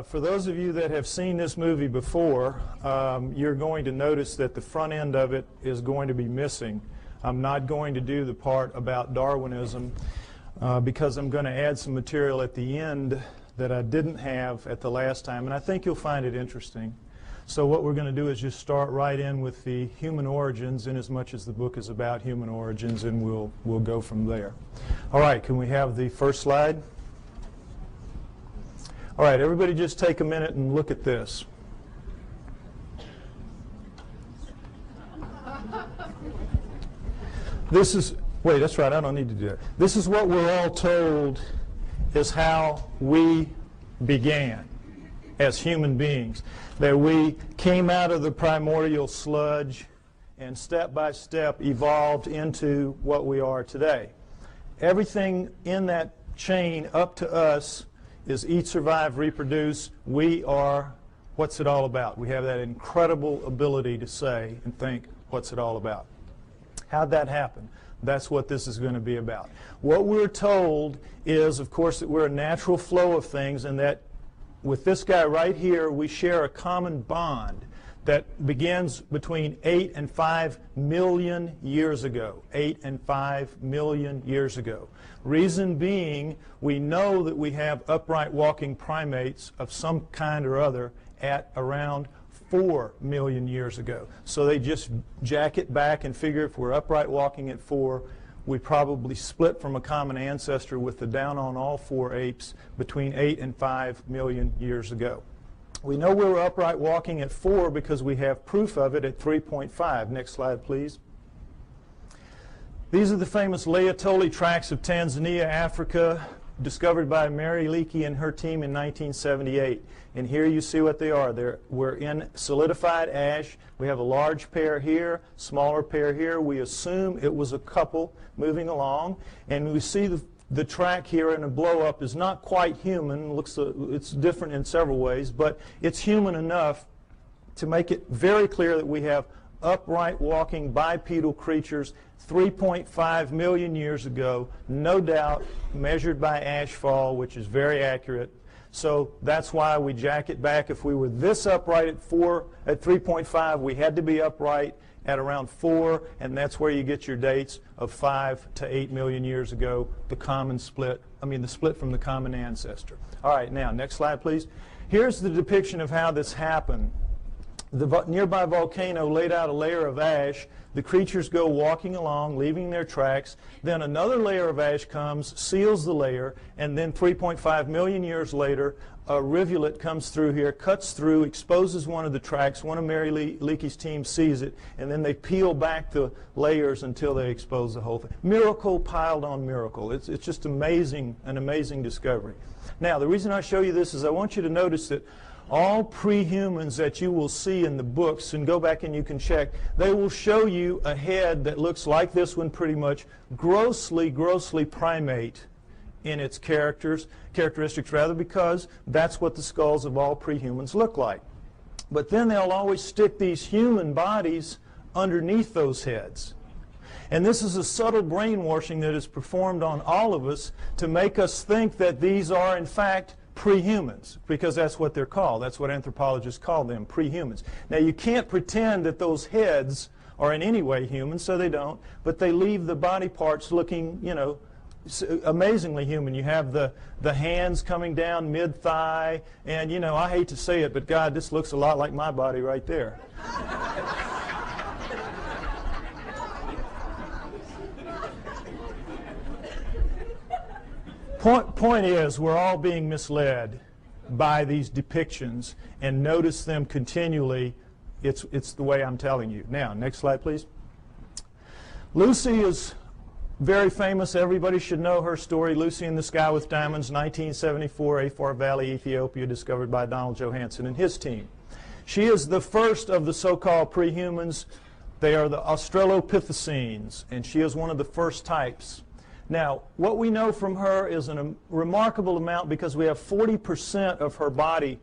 For those of you that have seen this movie before, you're going to notice that the front end of it is going to be missing. I'm not going to do the part about Darwinism because I'm going to add some material at the end that I didn't have at the last time, and I think you'll find it interesting. So what we're going to do is just start right in with the human origins, in as much as the book is about human origins, and we'll go from there. All right, can we have the first slide? All right, everybody just take a minute and look at this. This is, wait, that's right, I don't need to do that. This is what we're all told is how we began as human beings. That we came out of the primordial sludge and step by step evolved into what we are today. Everything in that chain up to us is eat, survive, reproduce. We are, what's it all about? We have that incredible ability to say and think, what's it all about? How'd that happen? That's what this is going to be about. What we're told is, of course, that we're a natural flow of things, and that with this guy right here, we share a common bond that begins between 8 and 5 million years ago. 8 and 5 million years ago. Reason being, we know that we have upright walking primates of some kind or other at around 4 million years ago. So they just jack it back and figure if we're upright walking at 4, we probably split from a common ancestor with the down on all 4 apes between 8 and 5 million years ago. We know we were upright walking at 4 because we have proof of it at 3.5. Next slide, please. These are the famous Laetoli tracts of Tanzania, Africa, discovered by Mary Leakey and her team in 1978. And here you see what they are. We're in solidified ash. We have a large pair here, smaller pair here. We assume it was a couple moving along. And we see the track here in a blow-up is not quite human. It's different in several ways, but it's human enough to make it very clear that we have upright walking bipedal creatures 3.5 million years ago, no doubt, measured by ashfall, which is very accurate. So that's why we jack it back. If we were this upright at 3.5, we had to be upright at around 4, and that's where you get your dates of 5 to 8 million years ago, the split from the common ancestor. All right, now, next slide, please. Here's the depiction of how this happened. The nearby volcano laid out a layer of ash. The creatures go walking along, leaving their tracks. Then another layer of ash comes, seals the layer, and then 3.5 million years later, a rivulet comes through here, cuts through, exposes one of the tracks. One of Mary Leakey's team sees it, and then they peel back the layers until they expose the whole thing. Miracle piled on miracle. It's just amazing, an amazing discovery. Now, the reason I show you this is I want you to notice that all pre-humans that you will see in the books, and go back and you can check, they will show you a head that looks like this one pretty much, grossly primate in its characteristics rather, because that's what the skulls of all pre-humans look like. But then they'll always stick these human bodies underneath those heads. And this is a subtle brainwashing that is performed on all of us to make us think that these are, in fact, pre-humans, because that's what they're called. That's what anthropologists call them, pre-humans. Now, you can't pretend that those heads are in any way human, so they don't, but they leave the body parts looking, you know, amazingly human. You have the hands coming down mid-thigh, and, you know, I hate to say it, but God, this looks a lot like my body right there. Point is, we're all being misled by these depictions, and notice them continually. It's the way I'm telling you. Now, next slide, please. Lucy is very famous. Everybody should know her story, Lucy in the Sky with Diamonds, 1974, Afar Valley, Ethiopia, discovered by Donald Johanson and his team. She is the first of the so-called prehumans. They are the Australopithecines, and she is one of the first types. Now, what we know from her is a remarkable amount, because we have 40% of her body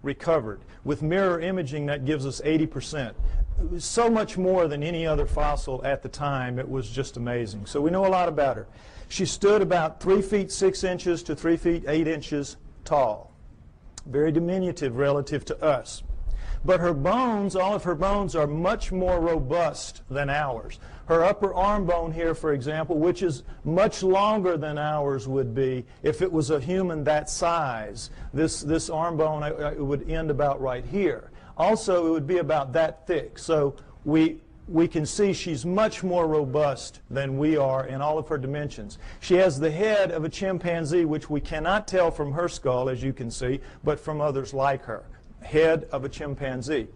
recovered. With mirror imaging, that gives us 80%. It was so much more than any other fossil at the time. It was just amazing. So we know a lot about her. She stood about 3 feet 6 inches to 3 feet 8 inches tall. Very diminutive relative to us. But her bones, all of her bones, are much more robust than ours. Her upper arm bone here, for example, which is much longer than ours would be if it was a human that size. This arm bone, it would end about right here. Also, it would be about that thick. So we can see she's much more robust than we are in all of her dimensions. She has the head of a chimpanzee, which we cannot tell from her skull, as you can see, but from others like her. Head of a chimpanzee.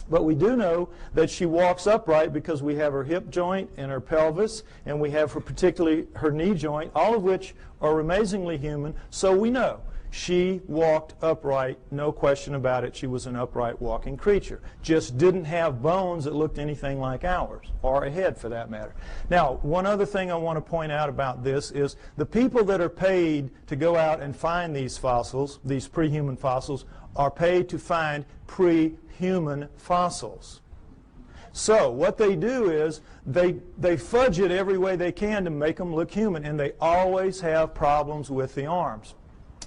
But we do know that she walks upright because we have her hip joint and her pelvis, and we have particularly her knee joint, all of which are amazingly human. So we know she walked upright, no question about it. She was an upright walking creature. Just didn't have bones that looked anything like ours, or a head for that matter. Now, one other thing I want to point out about this is the people that are paid to go out and find these fossils, these pre-human fossils, are paid to find pre-human fossils. So what they do is they fudge it every way they can to make them look human, and they always have problems with the arms,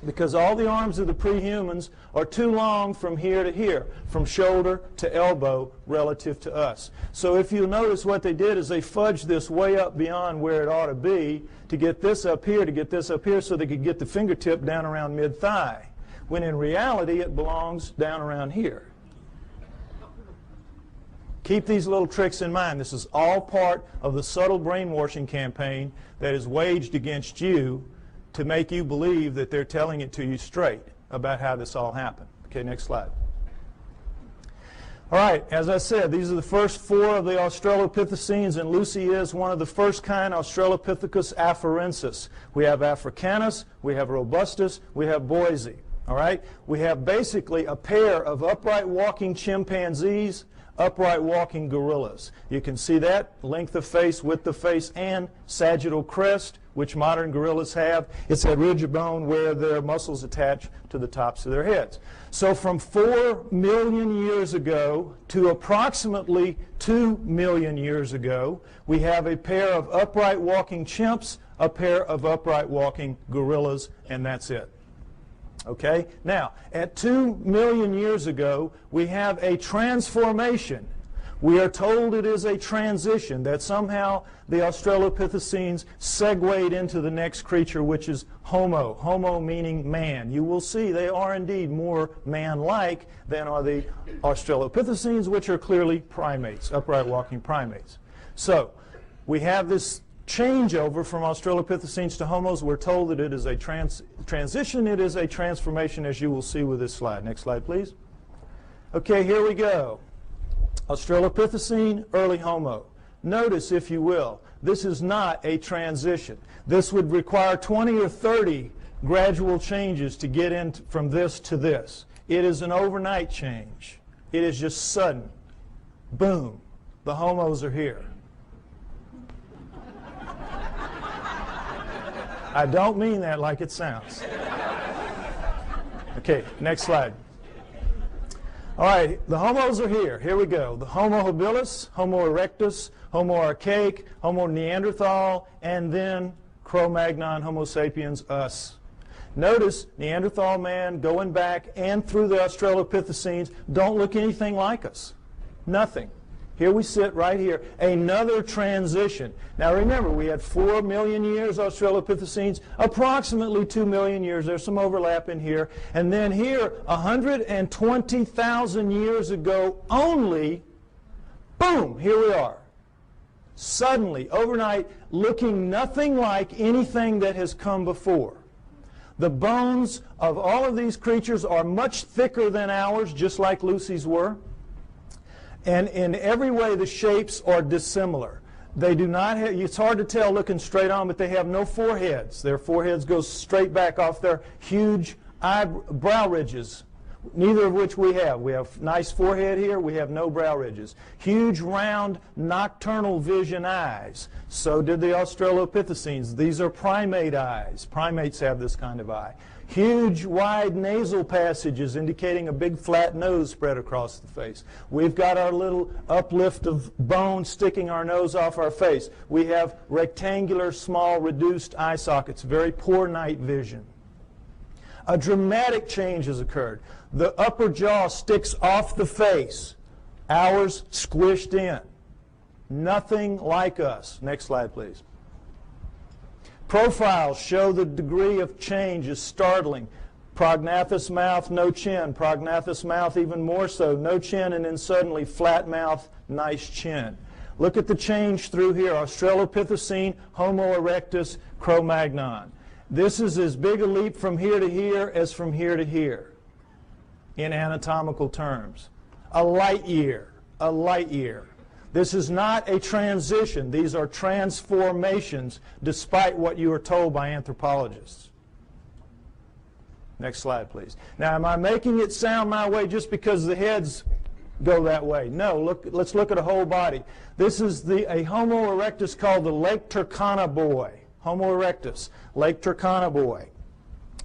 because all the arms of the pre-humans are too long from here to here, from shoulder to elbow relative to us. So if you notice, what they did is they fudged this way up beyond where it ought to be to get this up here, so they could get the fingertip down around mid-thigh, when in reality it belongs down around here. Keep these little tricks in mind. This is all part of the subtle brainwashing campaign that is waged against you to make you believe that they're telling it to you straight about how this all happened. Okay, next slide. All right, as I said, these are the first 4 of the Australopithecines, and Lucy is one of the first kind, Australopithecus afarensis. We have Africanus, we have Robustus, we have Boise. All right? We have basically a pair of upright walking chimpanzees, upright walking gorillas. You can see that, length of face, width of face, and sagittal crest, which modern gorillas have. It's that ridge of bone where their muscles attach to the tops of their heads. So from 4 million years ago to approximately 2 million years ago, we have a pair of upright walking chimps, a pair of upright walking gorillas, and that's it. Okay? Now, at 2 million years ago, we have a transformation. We are told it is a transition, that somehow the Australopithecines segued into the next creature, which is Homo. Homo meaning man. You will see they are indeed more man-like than are the Australopithecines, which are clearly primates, upright walking primates. So, we have this changeover from Australopithecines to Homos. We're told that it is a transition, it is a transformation, as you will see with this slide. Next slide, please. Okay, here we go. Australopithecine, early Homo. Notice, if you will, this is not a transition. This would require 20 or 30 gradual changes to get in from this to this. It is an overnight change. It is just sudden. Boom. The Homos are here. I don't mean that like it sounds. Okay, next slide. All right, the Homos are here. Here we go. The Homo habilis, Homo erectus, Homo archaic, Homo neanderthal, and then Cro-Magnon, Homo sapiens, us. Notice Neanderthal man going back and through the Australopithecines don't look anything like us. Nothing. Here we sit right here. Another transition. Now remember, we had 4 million years Australopithecines, approximately 2 million years. There's some overlap in here. And then here, 120,000 years ago only, boom, here we are. Suddenly, overnight, looking nothing like anything that has come before. The bones of all of these creatures are much thicker than ours, just like Lucy's were. And in every way, the shapes are dissimilar. They do not have, it's hard to tell looking straight on, but they have no foreheads. Their foreheads go straight back off their huge brow ridges, neither of which we have. We have nice forehead here. We have no brow ridges. Huge, round, nocturnal vision eyes. So did the Australopithecines. These are primate eyes. Primates have this kind of eye. Huge, wide nasal passages indicating a big flat nose spread across the face. We've got our little uplift of bone sticking our nose off our face. We have rectangular, small, reduced eye sockets, very poor night vision. A dramatic change has occurred. The upper jaw sticks off the face, ours squished in. Nothing like us. Next slide, please. Profiles show the degree of change is startling. Prognathous mouth, no chin. Prognathous mouth even more so, no chin, and then suddenly flat mouth, nice chin. Look at the change through here. Australopithecine, Homo erectus, Cro-Magnon. This is as big a leap from here to here as from here to here in anatomical terms. A light year, a light year. This is not a transition. These are transformations, despite what you are told by anthropologists. Next slide, please. Now, am I making it sound my way just because the heads go that way? No, let's look at a whole body. This is a Homo erectus called the Lake Turkana boy. Homo erectus, Lake Turkana boy.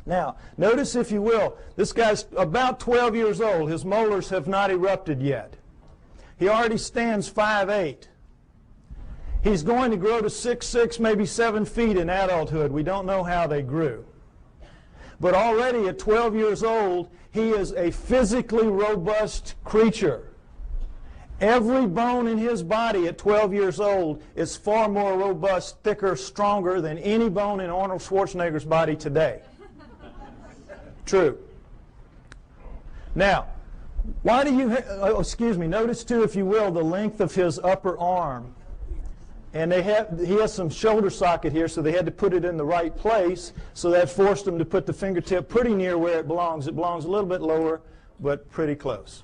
Now, notice, if you will, this guy's about 12 years old. His molars have not erupted yet. He already stands 5'8". He's going to grow to 6'6", maybe 7 feet in adulthood. We don't know how they grew. But already at 12 years old, he is a physically robust creature. Every bone in his body at 12 years old is far more robust, thicker, stronger than any bone in Arnold Schwarzenegger's body today. True. Now, why do you, notice too, if you will, the length of his upper arm. And he has some shoulder socket here, so they had to put it in the right place, so that forced them to put the fingertip pretty near where it belongs. It belongs a little bit lower, but pretty close.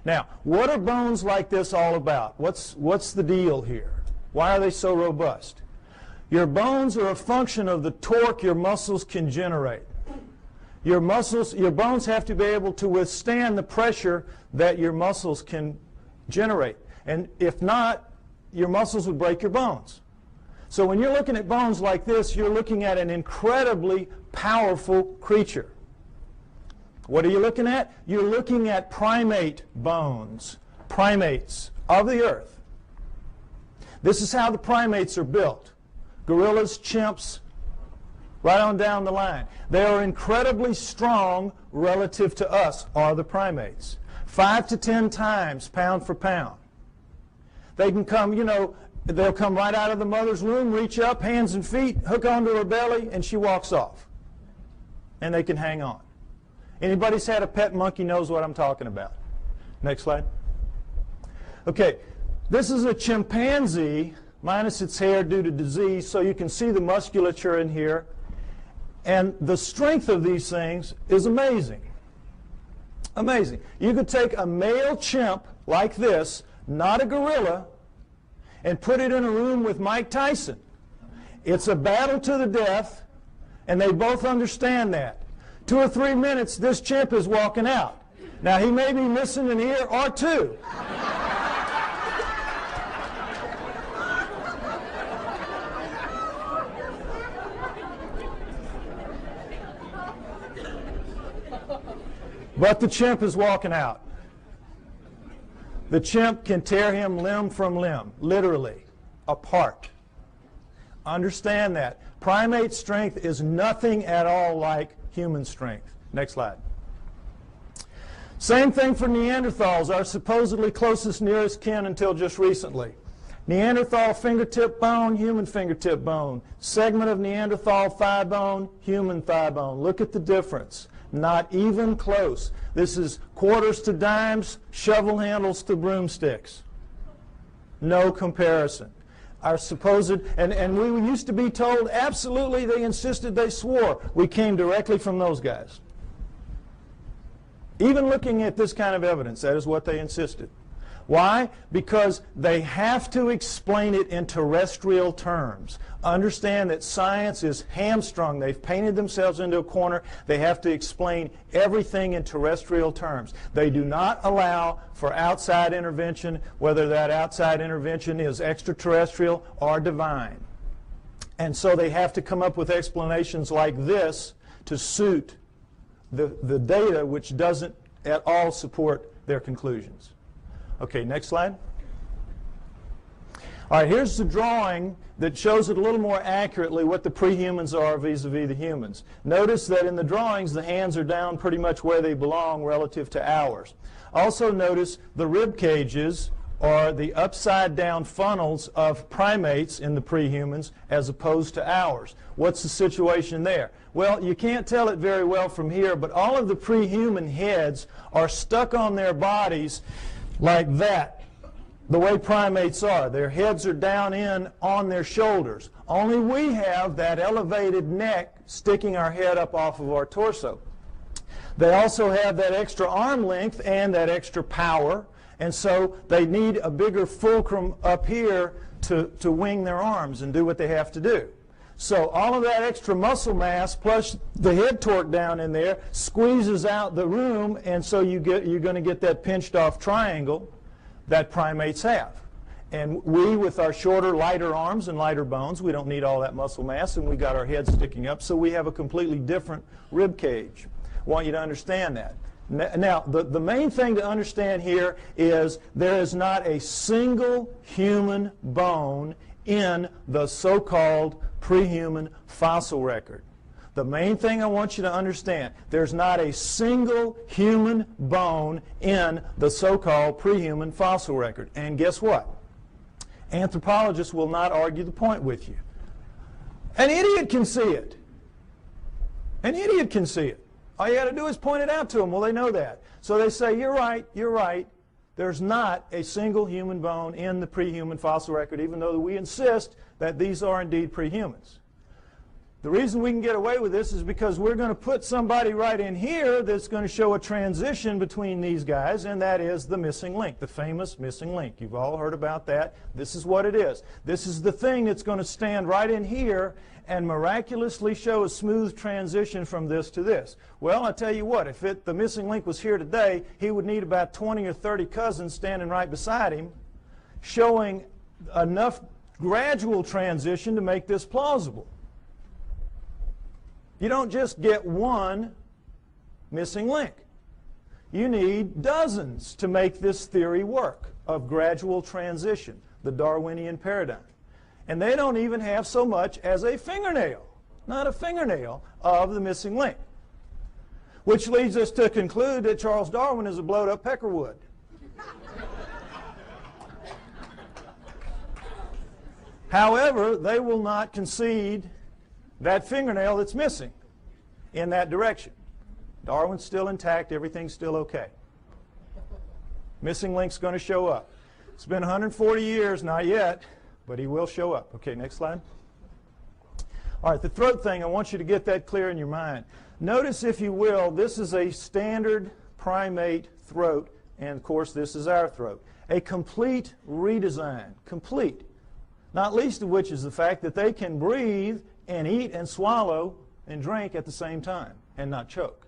Now, what are bones like this all about? What's the deal here? Why are they so robust? Your bones are a function of the torque your muscles can generate. Your bones have to be able to withstand the pressure that your muscles can generate. And if not, your muscles would break your bones. So when you're looking at bones like this, you're looking at an incredibly powerful creature. What are you looking at? You're looking at primate bones, primates of the earth. This is how the primates are built. Gorillas, chimps, right on down the line. They are incredibly strong relative to us, are the primates. 5 to 10 times pound for pound. They can come, they'll come right out of the mother's womb, reach up, hands and feet, hook onto her belly, and she walks off. And they can hang on. Anybody's had a pet monkey knows what I'm talking about. Next slide. Okay, this is a chimpanzee minus its hair due to disease, so you can see the musculature in here. And the strength of these things is amazing. Amazing. You could take a male chimp like this, not a gorilla, and put it in a room with Mike Tyson. It's a battle to the death, and they both understand that. 2 or 3 minutes, this chimp is walking out. Now, he may be missing an ear or two. But the chimp is walking out. The chimp can tear him limb from limb, literally, apart. Understand that. Primate strength is nothing at all like human strength. Next slide. Same thing for Neanderthals, our supposedly closest nearest kin until just recently. Neanderthal fingertip bone, human fingertip bone. Segment of Neanderthal thigh bone, human thigh bone. Look at the difference. Not even close. This is quarters to dimes, shovel handles to broomsticks. No comparison. Our supposed, and we used to be told, absolutely, they insisted, they swore. We came directly from those guys. Even looking at this kind of evidence, that is what they insisted. Why? Because they have to explain it in terrestrial terms. Understand that science is hamstrung. They've painted themselves into a corner. They have to explain everything in terrestrial terms. They do not allow for outside intervention, whether that outside intervention is extraterrestrial or divine. And so they have to come up with explanations like this to suit the data, which doesn't at all support their conclusions. Okay, next slide. All right, here's the drawing that shows it a little more accurately what the prehumans are vis-a-vis the humans. Notice that in the drawings the hands are down pretty much where they belong relative to ours. Also notice the rib cages are the upside down funnels of primates in the prehumans as opposed to ours. What's the situation there? Well, you can't tell it very well from here, but all of the prehuman heads are stuck on their bodies like that, the way primates are. Their heads are down in on their shoulders. Only we have that elevated neck sticking our head up off of our torso. They also have that extra arm length and that extra power, and so they need a bigger fulcrum up here to wing their arms and do what they have to do. So all of that extra muscle mass plus the head torque down in there squeezes out the room, and so you're going to get that pinched off triangle that primates have. And we, with our shorter, lighter arms and lighter bones, we don't need all that muscle mass, and we got our heads sticking up, so we have a completely different rib cage. I want you to understand that. Now, the main thing to understand here is there is not a single human bone in the so-called prehuman fossil record. The main thing I want you to understand, there's not a single human bone in the so-called prehuman fossil record. And guess what? Anthropologists will not argue the point with you. An idiot can see it. An idiot can see it. All you got to do is point it out to them. Well, they know that. So they say, you're right, you're right. There's not a single human bone in the prehuman fossil record, even though we insist that these are indeed prehumans. The reason we can get away with this is because we're going to put somebody right in here that's going to show a transition between these guys, and that is the missing link, the famous missing link. You've all heard about that. This is what it is. This is the thing that's going to stand right in here and miraculously show a smooth transition from this to this. Well, I tell you what, if the missing link was here today, he would need about 20 or 30 cousins standing right beside him, showing enough gradual transition to make this plausible. You don't just get one missing link. You need dozens to make this theory work of gradual transition, the Darwinian paradigm. And they don't even have so much as a fingernail, not a fingernail, of the missing link. Which leads us to conclude that Charles Darwin is a blowed-up peckerwood. However, they will not concede that fingernail that's missing in that direction. Darwin's still intact, everything's still okay. Missing link's going to show up. It's been 140 years, not yet, but he will show up. Okay, next slide. All right, the throat thing, I want you to get that clear in your mind. Notice, if you will, this is a standard primate throat, and of course this is our throat. A complete redesign, complete. Not least of which is the fact that they can breathe and eat and swallow and drink at the same time and not choke.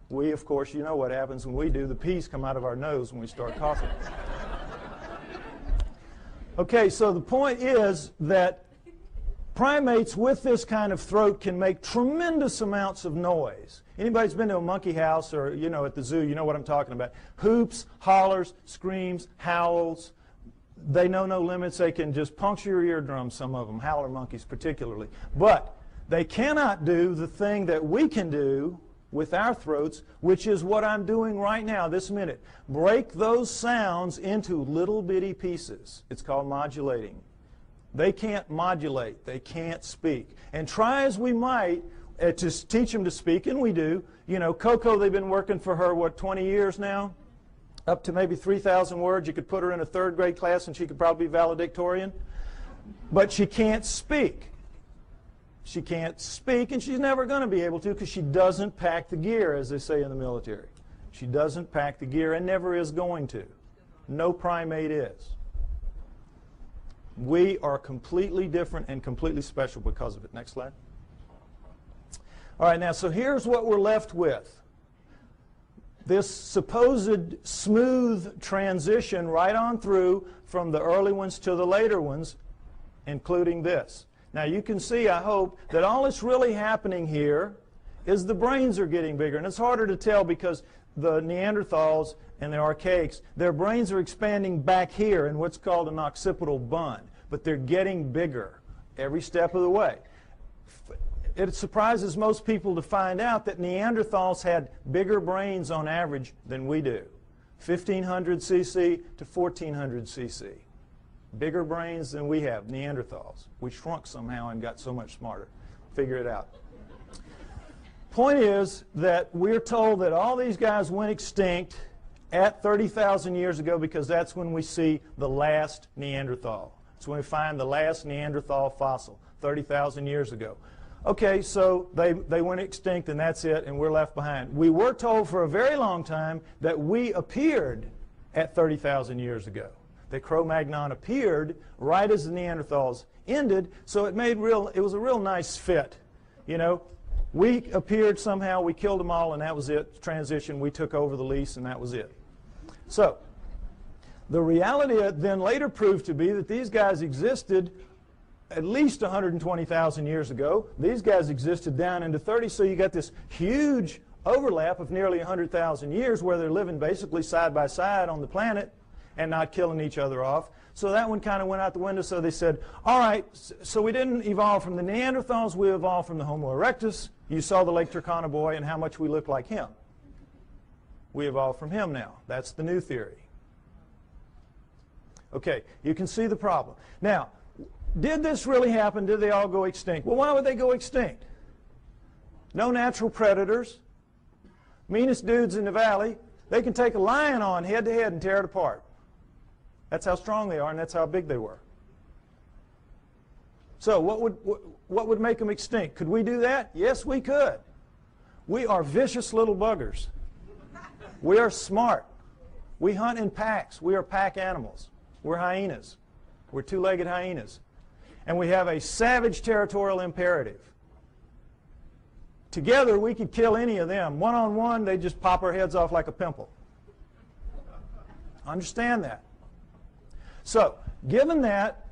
We, of course, you know what happens when we do. The peas come out of our nose when we start coughing. Okay, so the point is that primates with this kind of throat can make tremendous amounts of noise. Anybody's been to a monkey house or, you know, at the zoo, you know what I'm talking about. Hoops, hollers, screams, howls. They know no limits. They can just puncture your eardrums, some of them, howler monkeys particularly. But they cannot do the thing that we can do with our throats, which is what I'm doing right now, this minute. Break those sounds into little bitty pieces. It's called modulating. They can't modulate. They can't speak. And try as we might to teach them to speak, and we do. You know, Coco, they've been working for her, what, 20 years now? Up to maybe 3,000 words. You could put her in a third grade class and she could probably be valedictorian. But she can't speak. She can't speak, and she's never going to be able to because she doesn't pack the gear, as they say in the military. She doesn't pack the gear and never is going to. no primate is. We are completely different and completely special because of it. Next slide. All right, now, so here's what we're left with. This supposed smooth transition right on through from the early ones to the later ones, including this. Now, you can see, I hope, that all that's really happening here is the brains are getting bigger. And it's harder to tell because the Neanderthals and the archaics, their brains are expanding back here in what's called an occipital bund. But they're getting bigger every step of the way. It surprises most people to find out that Neanderthals had bigger brains on average than we do. 1,500 cc to 1,400 cc. Bigger brains than we have, Neanderthals. We shrunk somehow and got so much smarter. Figure it out. Point is that we're told that all these guys went extinct at 30,000 years ago because that's when we see the last Neanderthal. It's when we find the last Neanderthal fossil, 30,000 years ago. Okay, so they went extinct and that's it, and we're left behind. We were told for a very long time that we appeared at 30,000 years ago. That Cro-Magnon appeared right as the Neanderthals ended, so it was a real nice fit. You know, we appeared somehow, we killed them all, and that was it. Transition, we took over the lease, and that was it. So, the reality then later proved to be that these guys existed at least 120,000 years ago. These guys existed down into 30, so you got this huge overlap of nearly 100,000 years where they're living basically side by side on the planet and not killing each other off. So that one kind of went out the window, so they said, all right, so we didn't evolve from the Neanderthals, we evolved from the Homo erectus. You saw the Lake Turkana boy and how much we look like him. We evolved from him now. That's the new theory. Okay, you can see the problem. Now, did this really happen? Did they all go extinct? Well, why would they go extinct? No natural predators. Meanest dudes in the valley. They can take a lion on head to head and tear it apart. That's how strong they are, and that's how big they were. So what would make them extinct? Could we do that? Yes, we could. We are vicious little buggers. We are smart. We hunt in packs. We are pack animals. We're hyenas. We're two-legged hyenas. And we have a savage territorial imperative. Together, we could kill any of them. One-on-one, they just pop our heads off like a pimple. Understand that. So, given that,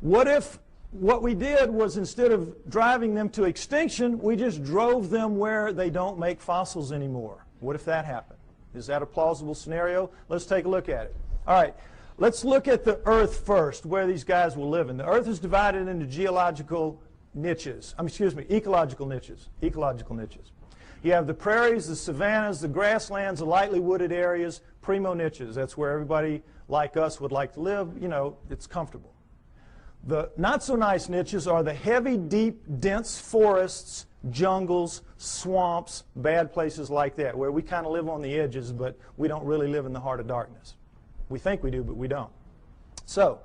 what if what we did was instead of driving them to extinction, we just drove them where they don't make fossils anymore? What if that happened? Is that a plausible scenario? Let's take a look at it. All right. Let's look at the Earth first, where these guys will live in. The Earth is divided into ecological niches. Ecological niches. You have the prairies, the savannas, the grasslands, the lightly wooded areas, primo niches. That's where everybody like us would like to live. You know, it's comfortable. The not so nice niches are the heavy, deep, dense forests, jungles, swamps, bad places like that, where we kind of live on the edges, but we don't really live in the heart of darkness. We think we do, but we don't. So,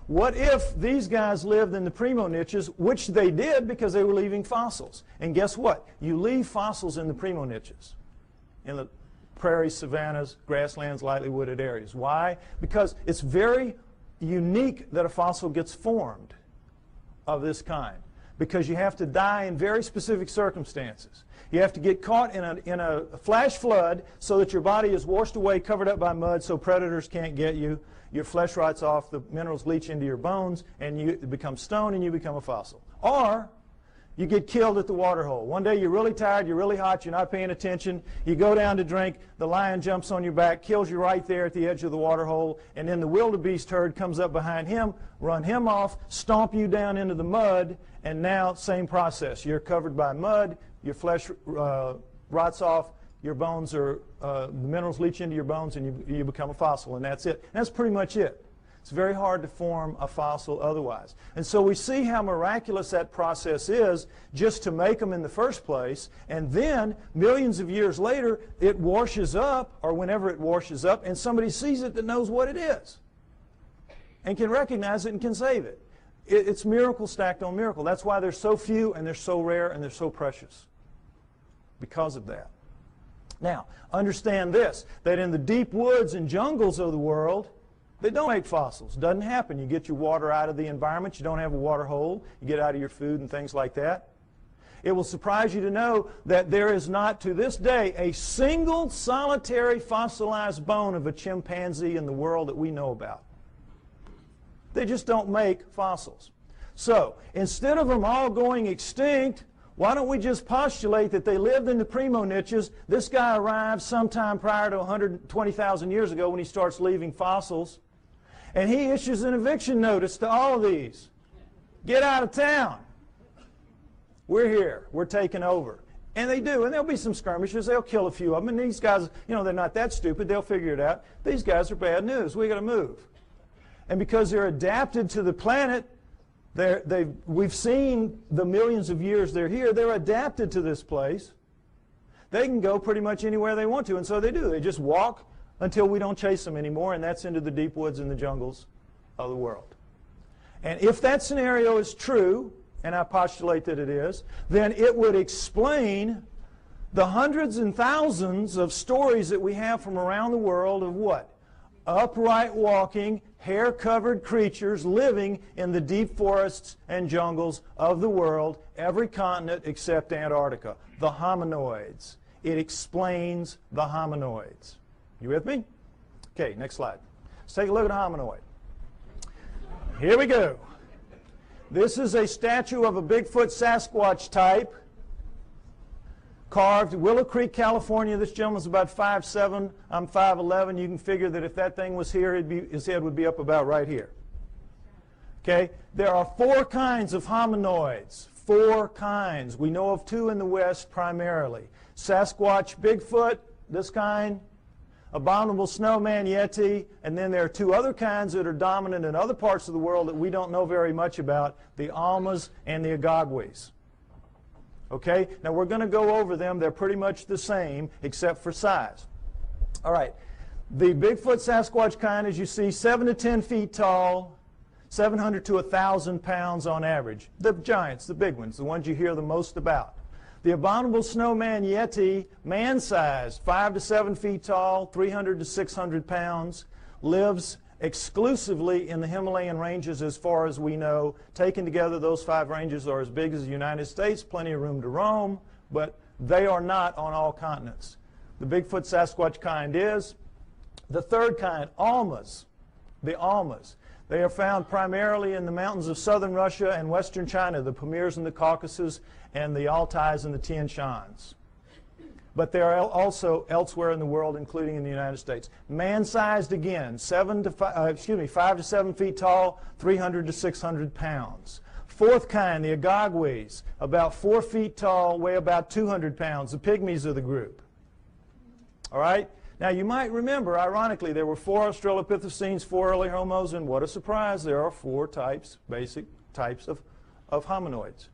what if these guys lived in the primo niches, which they did because they were leaving fossils? And guess what? You leave fossils in the primo niches, in the prairies, savannas, grasslands, lightly wooded areas. Why? Because it's very unique that a fossil gets formed of this kind, because you have to die in very specific circumstances. You have to get caught in a flash flood so that your body is washed away, covered up by mud, so predators can't get you. Your flesh rots off, the minerals leach into your bones, and you become stone and you become a fossil. Or you get killed at the water hole. One day you're really tired, you're really hot, you're not paying attention, you go down to drink, the lion jumps on your back, kills you right there at the edge of the water hole, and then the wildebeest herd comes up behind him, run him off, stomp you down into the mud, and now same process. You're covered by mud, your flesh rots off, your bones are, the minerals leach into your bones, and you become a fossil, and that's it. And that's pretty much it. It's very hard to form a fossil otherwise. And so we see how miraculous that process is just to make them in the first place, and then millions of years later it washes up, or whenever it washes up, and somebody sees it that knows what it is and can recognize it and can save it. It's miracle stacked on miracle. That's why they're so few and they're so rare and they're so precious, because of that. Now, understand this, that in the deep woods and jungles of the world, They don't make fossils. Doesn't happen. You get your water out of the environment. You don't have a water hole. You get out of your food and things like that. It will surprise you to know that there is not, to this day, a single solitary fossilized bone of a chimpanzee in the world that we know about. They just don't make fossils. So, instead of them all going extinct, why don't we just postulate that they lived in the primo niches? This guy arrived sometime prior to 120,000 years ago when he starts leaving fossils. And he issues an eviction notice to all of these. Get out of town. We're here. We're taking over. And they do. And there'll be some skirmishes. They'll kill a few of them. And these guys, you know, they're not that stupid. They'll figure it out. These guys are bad news. We got to move. And because they're adapted to the planet, we've seen the millions of years they're here. They're adapted to this place. They can go pretty much anywhere they want to. And so they do. They just walk until we don't chase them anymore. And that's into the deep woods and the jungles of the world. And if that scenario is true, and I postulate that it is, then it would explain the hundreds and thousands of stories that we have from around the world of what? Upright walking, hair-covered creatures living in the deep forests and jungles of the world, every continent except Antarctica. The hominoids. It explains the hominoids. You with me? Okay, next slide. Let's take a look at a hominoid. Here we go. This is a statue of a Bigfoot Sasquatch type, carved Willow Creek, California. This gentleman's about 5'7". I'm 5'11". You can figure that if that thing was here, his head would be up about right here. Okay? There are 4 kinds of hominoids. 4 kinds. We know of 2 in the West primarily. Sasquatch Bigfoot, this kind, abominable snowman Yeti, and then there are 2 other kinds that are dominant in other parts of the world that we don't know very much about, the Almas and the Agagwes. Okay? Now we're going to go over them. They're pretty much the same except for size. All right. The Bigfoot Sasquatch kind, as you see, 7 to 10 feet tall, 700 to 1,000 pounds on average. The giants, the big ones, the ones you hear the most about. The abominable snowman Yeti, man-sized, 5 to 7 feet tall, 300 to 600 pounds, lives exclusively in the Himalayan ranges as far as we know. Taken together, those 5 ranges are as big as the United States, plenty of room to roam, but they are not on all continents. The Bigfoot Sasquatch kind is. The third kind, Almas. The Almas. They are found primarily in the mountains of southern Russia and western China, the Pamirs and the Caucasus, and the Altais and the Tian Shans. But they are also elsewhere in the world, including in the United States. Man-sized again, 5 to 7 feet tall, 300 to 600 pounds. Fourth kind, the Agagwes, about 4 feet tall, weigh about 200 pounds, the pygmies of the group. All right? Now, you might remember, ironically, there were 4 Australopithecines, 4 early Homos, and what a surprise, there are 4 types, basic types of hominoids.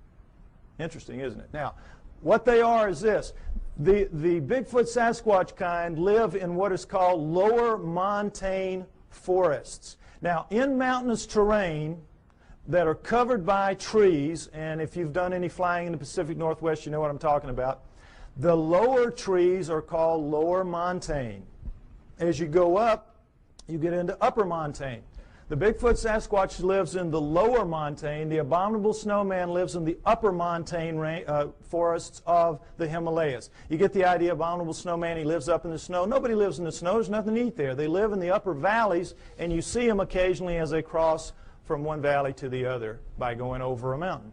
Interesting, isn't it? Now, what they are is this. The Bigfoot Sasquatch kind live in what is called lower montane forests. Now, in mountainous terrain that are covered by trees, and if you've done any flying in the Pacific Northwest, you know what I'm talking about. The lower trees are called lower montane. As you go up, you get into upper montane. The Bigfoot Sasquatch lives in the lower montane. The abominable snowman lives in the upper montane forests of the Himalayas. You get the idea, abominable snowman, he lives up in the snow. Nobody lives in the snow. There's nothing to eat there. They live in the upper valleys, and you see them occasionally as they cross from one valley to the other by going over a mountain,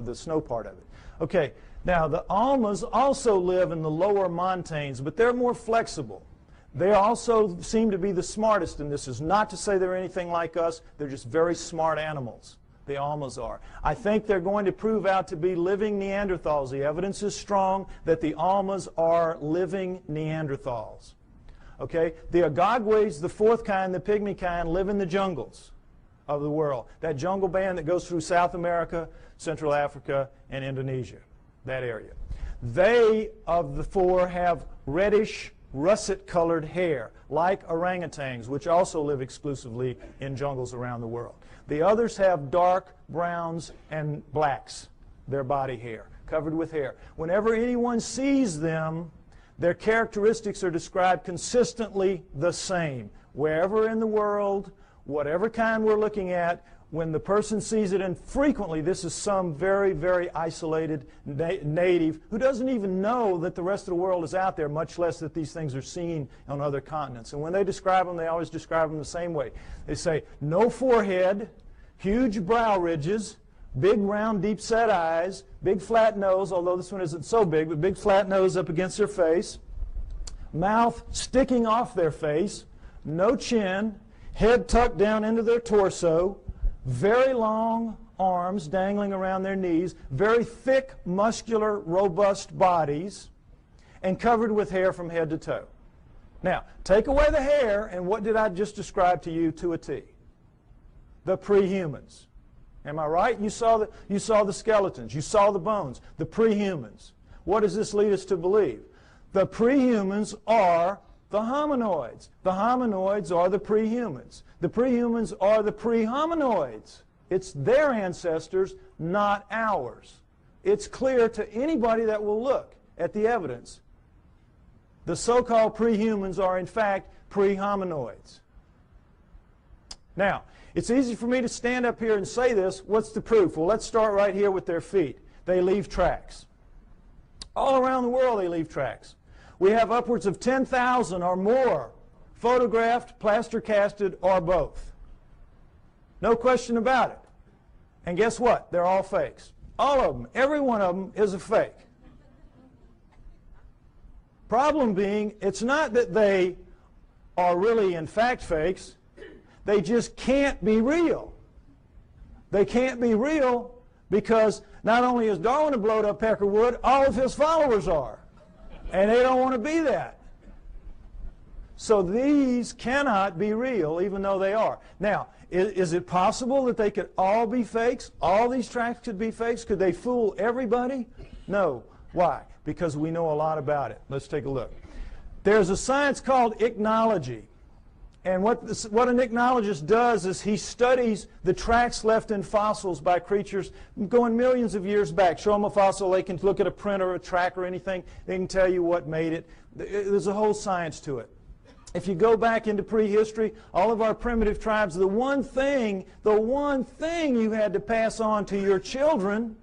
the snow part of it. Okay, now the Almas also live in the lower montanes, but they're more flexible. They also seem to be the smartest, and this is not to say they're anything like us. They're just very smart animals. The Almas are. I think they're going to prove out to be living Neanderthals. The evidence is strong that the Almas are living Neanderthals. Okay? The Agagwes, the fourth kind, the pygmy kind, live in the jungles of the world. That jungle band that goes through South America, Central Africa, and Indonesia. That area. They, of the 4, have reddish, russet-colored hair, like orangutans, which also live exclusively in jungles around the world. The others have dark browns and blacks, their body hair, covered with hair. Whenever anyone sees them, their characteristics are described consistently the same. Wherever in the world, whatever kind we're looking at, when the person sees it, and frequently this is some very, very isolated native who doesn't even know that the rest of the world is out there, much less that these things are seen on other continents. And when they describe them, they always describe them the same way. They say, no forehead, huge brow ridges, big round deep set eyes, big flat nose, although this one isn't so big, but big flat nose up against their face, mouth sticking off their face, no chin, head tucked down into their torso, very long arms dangling around their knees, very thick, muscular, robust bodies, and covered with hair from head to toe. Now, take away the hair, and what did I just describe to you to a T? The pre-humans. Am I right? You saw the skeletons. You saw the bones. The pre-humans. What does this lead us to believe? The pre-humans are the hominoids. The hominoids are the pre-humans. The pre-humans are the pre-hominoids. It's their ancestors, not ours. It's clear to anybody that will look at the evidence. The so-called pre-humans are, in fact, pre-hominoids. Now, it's easy for me to stand up here and say this. What's the proof? Well, let's start right here with their feet. They leave tracks. All around the world, they leave tracks. We have upwards of 10,000 or more photographed, plaster casted, or both. No question about it. And guess what? They're all fakes. All of them. Every one of them is a fake. Problem being, it's not that they are really in fact fakes. They just can't be real. They can't be real because not only is Darwin a blowed up peckerwood, all of his followers are. And they don't want to be that. So these cannot be real, even though they are. Now, is it possible that they could all be fakes? All these tracks could be fakes? Could they fool everybody? No. Why? Because we know a lot about it. Let's take a look. There's a science called ichnology. And what an ichnologist does is he studies the tracks left in fossils by creatures going millions of years back. Show them a fossil, they can look at a print or a track or anything. They can tell you what made it. There's a whole science to it. If you go back into prehistory, all of our primitive tribes, the one thing you had to pass on to your children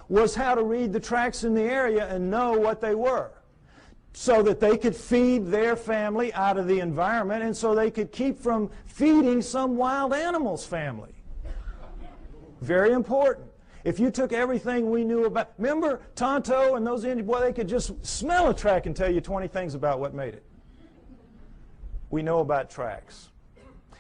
was how to read the tracks in the area and know what they were, so that they could feed their family out of the environment and so they could keep from feeding some wild animal's family. Very important. If you took everything we knew about, remember Tonto and those Indians, boy, they could just smell a track and tell you 20 things about what made it. We know about tracks.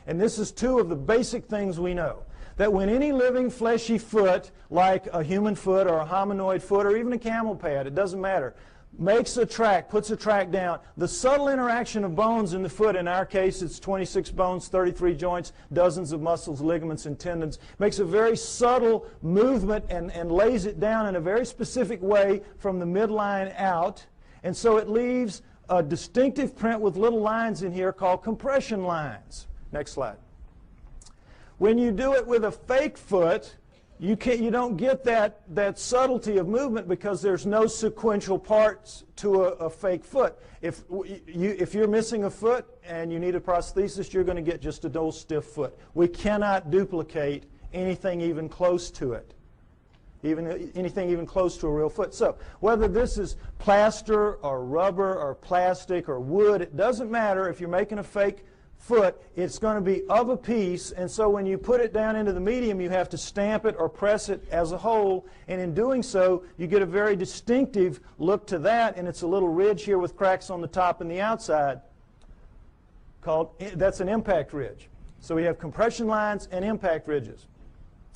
And this is two of the basic things we know. That when any living fleshy foot, like a human foot or a hominoid foot or even a camel pad, it doesn't matter, makes a track, puts a track down, the subtle interaction of bones in the foot, in our case it's 26 bones, 33 joints, dozens of muscles, ligaments, and tendons, makes a very subtle movement and lays it down in a very specific way from the midline out. And so it leaves a distinctive print with little lines in here called compression lines. Next slide. When you do it with a fake foot, you don't get that subtlety of movement because there's no sequential parts to a fake foot. If you're missing a foot and you need a prosthesis, you're going to get just a dull stiff foot. We cannot duplicate anything even close to it. Anything even close to a real foot. So whether this is plaster or rubber or plastic or wood, it doesn't matter. If you're making a fake foot, it's going to be of a piece, and so when you put it down into the medium, you have to stamp it or press it as a whole, and in doing so, you get a very distinctive look to that, and it's a little ridge here with cracks on the top and the outside that's an impact ridge. So we have compression lines and impact ridges.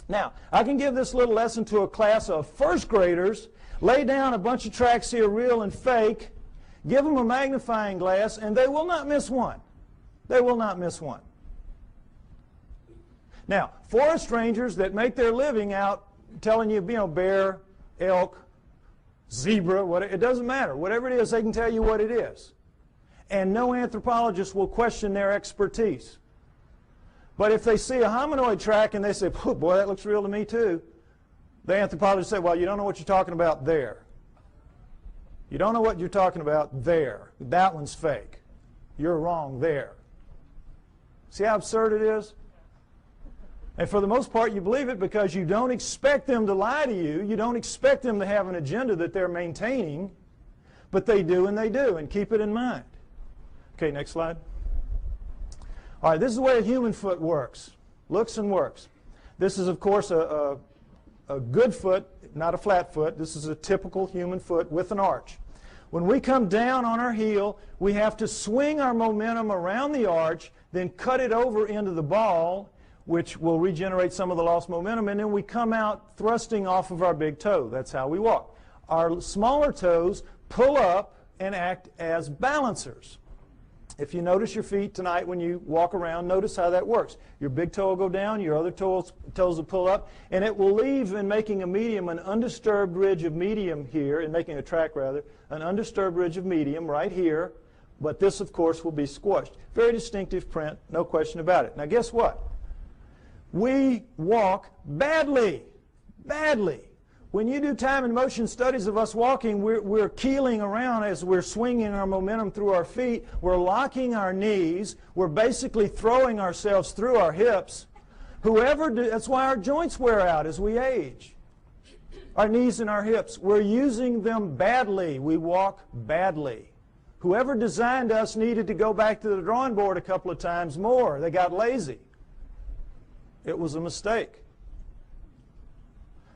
Now, I can give this little lesson to a class of first graders, lay down a bunch of tracks here, real and fake, give them a magnifying glass, and they will not miss one. They will not miss one. Now, forest rangers that make their living out telling you, bear, elk, zebra, it doesn't matter. Whatever it is, they can tell you what it is. And no anthropologist will question their expertise. But if they see a hominoid track and they say, boy, that looks real to me too, the anthropologist say, well, you don't know what you're talking about there. You don't know what you're talking about there. That one's fake. You're wrong there. See how absurd it is? And for the most part, you believe it because you don't expect them to lie to you. You don't expect them to have an agenda that they're maintaining, but they do, and keep it in mind. Okay, next slide. All right, this is the way a human foot works. Looks and works. This is, of course, a good foot, not a flat foot. This is a typical human foot with an arch. When we come down on our heel, we have to swing our momentum around the arch, then cut it over into the ball, which will regenerate some of the lost momentum, and then we come out thrusting off of our big toe. That's how we walk. Our smaller toes pull up and act as balancers. If you notice your feet tonight when you walk around, notice how that works. Your big toe will go down, your other toes will pull up, and it will leave in making a medium, an undisturbed ridge of medium here, in making a track rather, an undisturbed ridge of medium right here, but this of course will be squashed. Very distinctive print, no question about it. Now guess what? We walk badly, badly. When you do time and motion studies of us walking, we're keeling around as we're swinging our momentum through our feet. We're locking our knees. We're basically throwing ourselves through our hips. That's why our joints wear out as we age. Our knees and our hips. We're using them badly. We walk badly. Whoever designed us needed to go back to the drawing board a couple of times more. They got lazy. It was a mistake.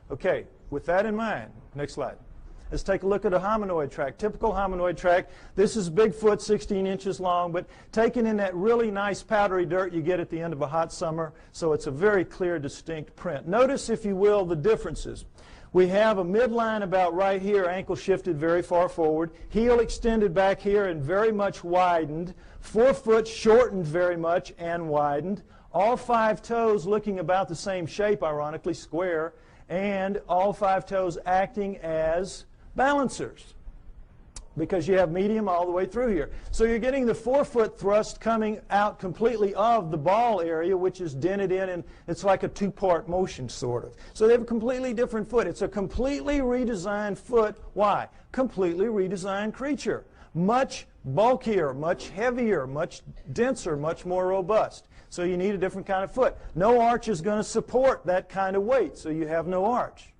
Okay. With that in mind, next slide. Let's take a look at a hominoid track. Typical hominoid track. This is Bigfoot, 16 inches long, but taken in that really nice powdery dirt you get at the end of a hot summer, so it's a very clear, distinct print. Notice, if you will, the differences. We have a midline about right here, ankle shifted very far forward, heel extended back here and very much widened, forefoot shortened very much and widened, all 5 toes looking about the same shape, ironically, square, and all 5 toes acting as balancers because you have medium all the way through here. So you're getting the forefoot thrust coming out completely of the ball area, which is dented in, and it's like a 2-part motion sort of. So they have a completely different foot. It's a completely redesigned foot. Why? Completely redesigned creature. Much bulkier, much heavier, much denser, much more robust. So you need a different kind of foot. No arch is going to support that kind of weight, so you have no arch.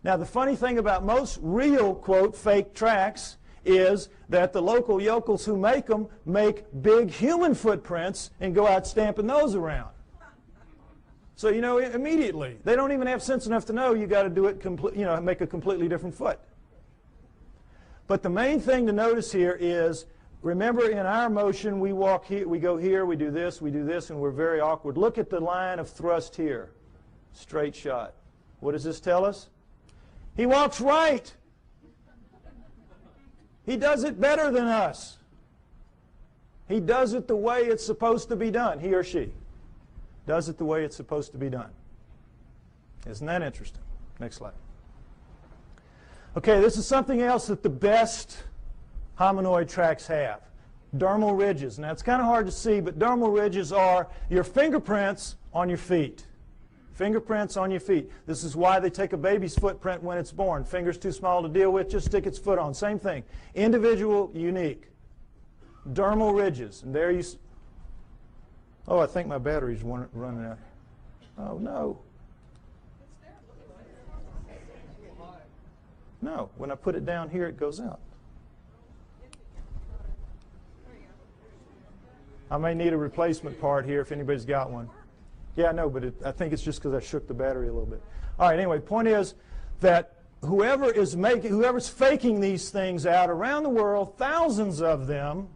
Now the funny thing about most real, quote, fake tracks is that the local yokels who make them make big human footprints and go out stamping those around. So you know immediately. They don't even have sense enough to know you got to do it, make a completely different foot. But the main thing to notice here is, remember, in our motion, we walk here, we go here, we do this, and we're very awkward. Look at the line of thrust here. Straight shot. What does this tell us? He walks right. He does it better than us. He does it the way it's supposed to be done. He or she does it the way it's supposed to be done. Isn't that interesting? Next slide. Okay, this is something else that the best hominoid tracks have. Dermal ridges. Now it's kind of hard to see, but dermal ridges are your fingerprints on your feet. Fingerprints on your feet. This is why they take a baby's footprint when it's born. Finger's too small to deal with, just stick its foot on. Same thing. Individual, unique. Dermal ridges. And there you... Oh, I think my battery's running out. Oh, no. No, when I put it down here, it goes out. I may need a replacement part here if anybody's got one. Yeah, I know, but I think it's just because I shook the battery a little bit. All right, anyway, point is that whoever's faking these things out around the world, thousands of them,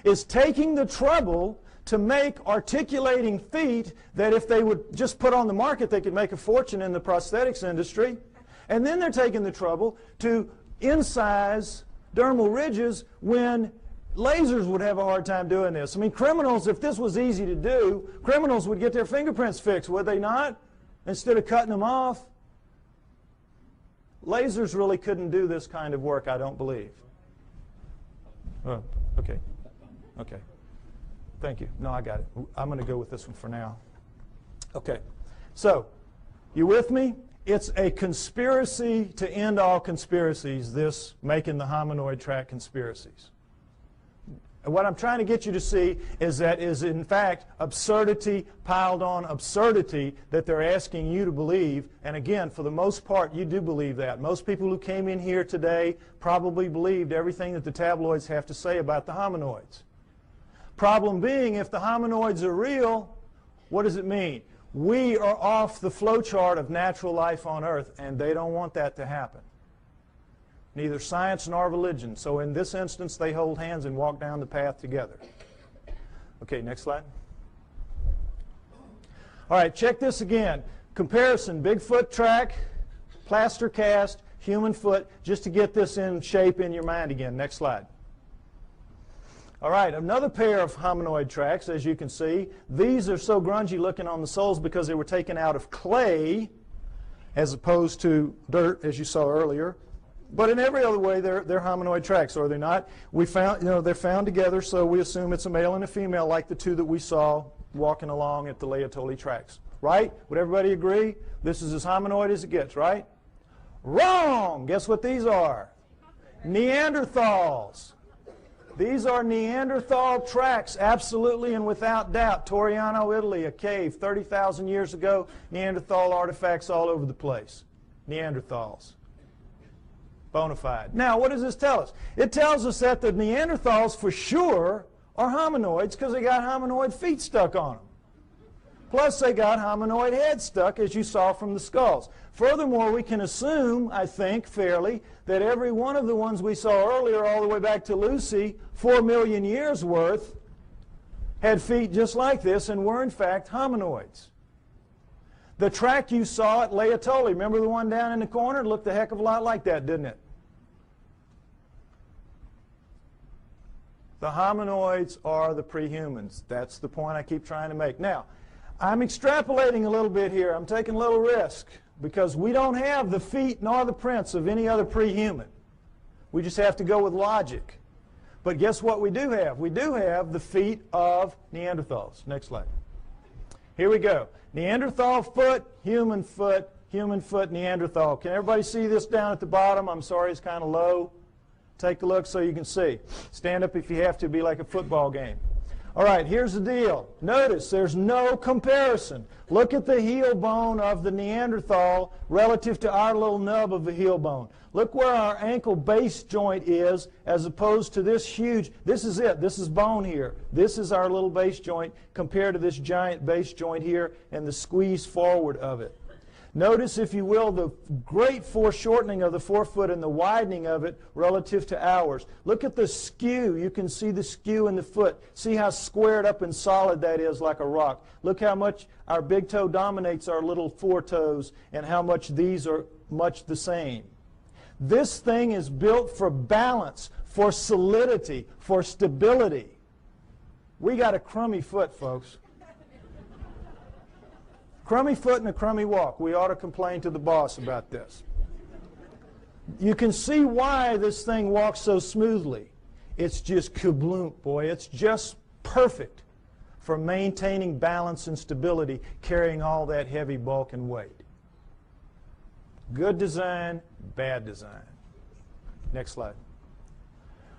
is taking the trouble to make articulating feet that if they would just put on the market, they could make a fortune in the prosthetics industry. And then they're taking the trouble to incise dermal ridges when lasers would have a hard time doing this. I mean, criminals, if this was easy to do, criminals would get their fingerprints fixed, would they not? Instead of cutting them off. Lasers really couldn't do this kind of work, I don't believe. Oh, okay. Okay. Thank you. No, I got it. I'm going to go with this one for now. Okay. So, you with me? It's a conspiracy to end all conspiracies, this making the hominoid track conspiracies. And what I'm trying to get you to see is that is in fact absurdity piled on absurdity that they're asking you to believe. And again, for the most part, you do believe that. Most people who came in here today probably believed everything that the tabloids have to say about the hominoids. Problem being, if the hominoids are real, what does it mean? We are off the flowchart of natural life on Earth, and they don't want that to happen. Neither science nor religion. So in this instance, they hold hands and walk down the path together. Okay, next slide. All right, check this again. Comparison, Bigfoot track, plaster cast, human foot, just to get this in shape in your mind again. Next slide. All right, another pair of hominoid tracks, as you can see. These are so grungy looking on the soles because they were taken out of clay as opposed to dirt, as you saw earlier. But in every other way, they're hominoid tracks, are they not? We found, they're found together, so we assume it's a male and a female, like the two that we saw walking along at the LLOYD tracks. Right? Would everybody agree? This is as hominoid as it gets, right? Wrong! Guess what these are? Neanderthals. These are Neanderthal tracks, absolutely and without doubt. Toriano, Italy, a cave 30,000 years ago. Neanderthal artifacts all over the place. Neanderthals. Bona fide. Now, what does this tell us? It tells us that the Neanderthals, for sure, are hominoids because they got hominoid feet stuck on them. Plus, they got hominoid heads stuck, as you saw from the skulls. Furthermore, we can assume, I think, fairly, that every one of the ones we saw earlier, all the way back to Lucy, 4 million years worth, had feet just like this and were, in fact, hominoids. The track you saw at LLOYD, remember the one down in the corner? It looked a heck of a lot like that, didn't it? The hominoids are the prehumans. That's the point I keep trying to make. Now, I'm extrapolating a little bit here. I'm taking a little risk because we don't have the feet nor the prints of any other prehuman. We just have to go with logic. But guess what we do have? We do have the feet of Neanderthals. Next slide. Here we go. Neanderthal foot, human foot, Neanderthal. Can everybody see this down at the bottom? I'm sorry, it's kind of low. Take a look so you can see. Stand up if you have to, be like a football game. All right, here's the deal. Notice there's no comparison. Look at the heel bone of the Neanderthal relative to our little nub of the heel bone. Look where our ankle base joint is as opposed to this huge. This is it. This is bone here. This is our little base joint compared to this giant base joint here and the squeeze forward of it. Notice, if you will, the great foreshortening of the forefoot and the widening of it relative to ours. Look at the skew. You can see the skew in the foot. See how squared up and solid that is, like a rock. Look how much our big toe dominates our little four toes and how much these are much the same. This thing is built for balance, for solidity, for stability. We got a crummy foot, folks. Crummy foot and a crummy walk. We ought to complain to the boss about this. You can see why this thing walks so smoothly. It's just kabloom, boy. It's just perfect for maintaining balance and stability, carrying all that heavy bulk and weight. Good design, bad design. Next slide.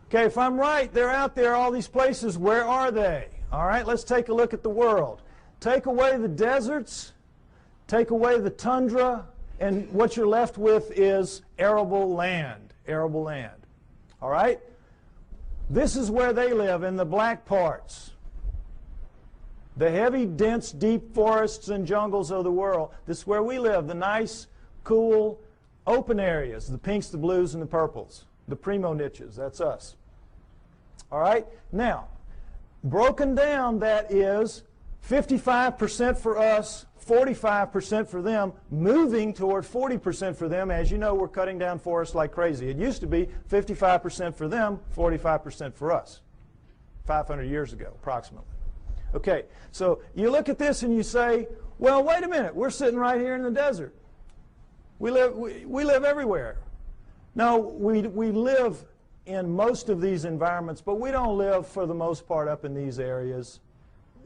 Okay, if I'm right, they're out there, all these places. Where are they? All right, let's take a look at the world. Take away the deserts. Take away the tundra, and what you're left with is arable land. Arable land. All right? This is where they live, in the black parts. The heavy, dense, deep forests and jungles of the world. This is where we live, the nice, cool, open areas, the pinks, the blues, and the purples. The primo niches, that's us. All right? Now, broken down, that is 55% for us, 45% for them, moving toward 40% for them. As you know, we're cutting down forests like crazy. It used to be 55% for them, 45% for us, 500 years ago, approximately. Okay, so you look at this and you say, well, wait a minute, we're sitting right here in the desert. We live everywhere. No, we live in most of these environments, but we don't live, for the most part, up in these areas,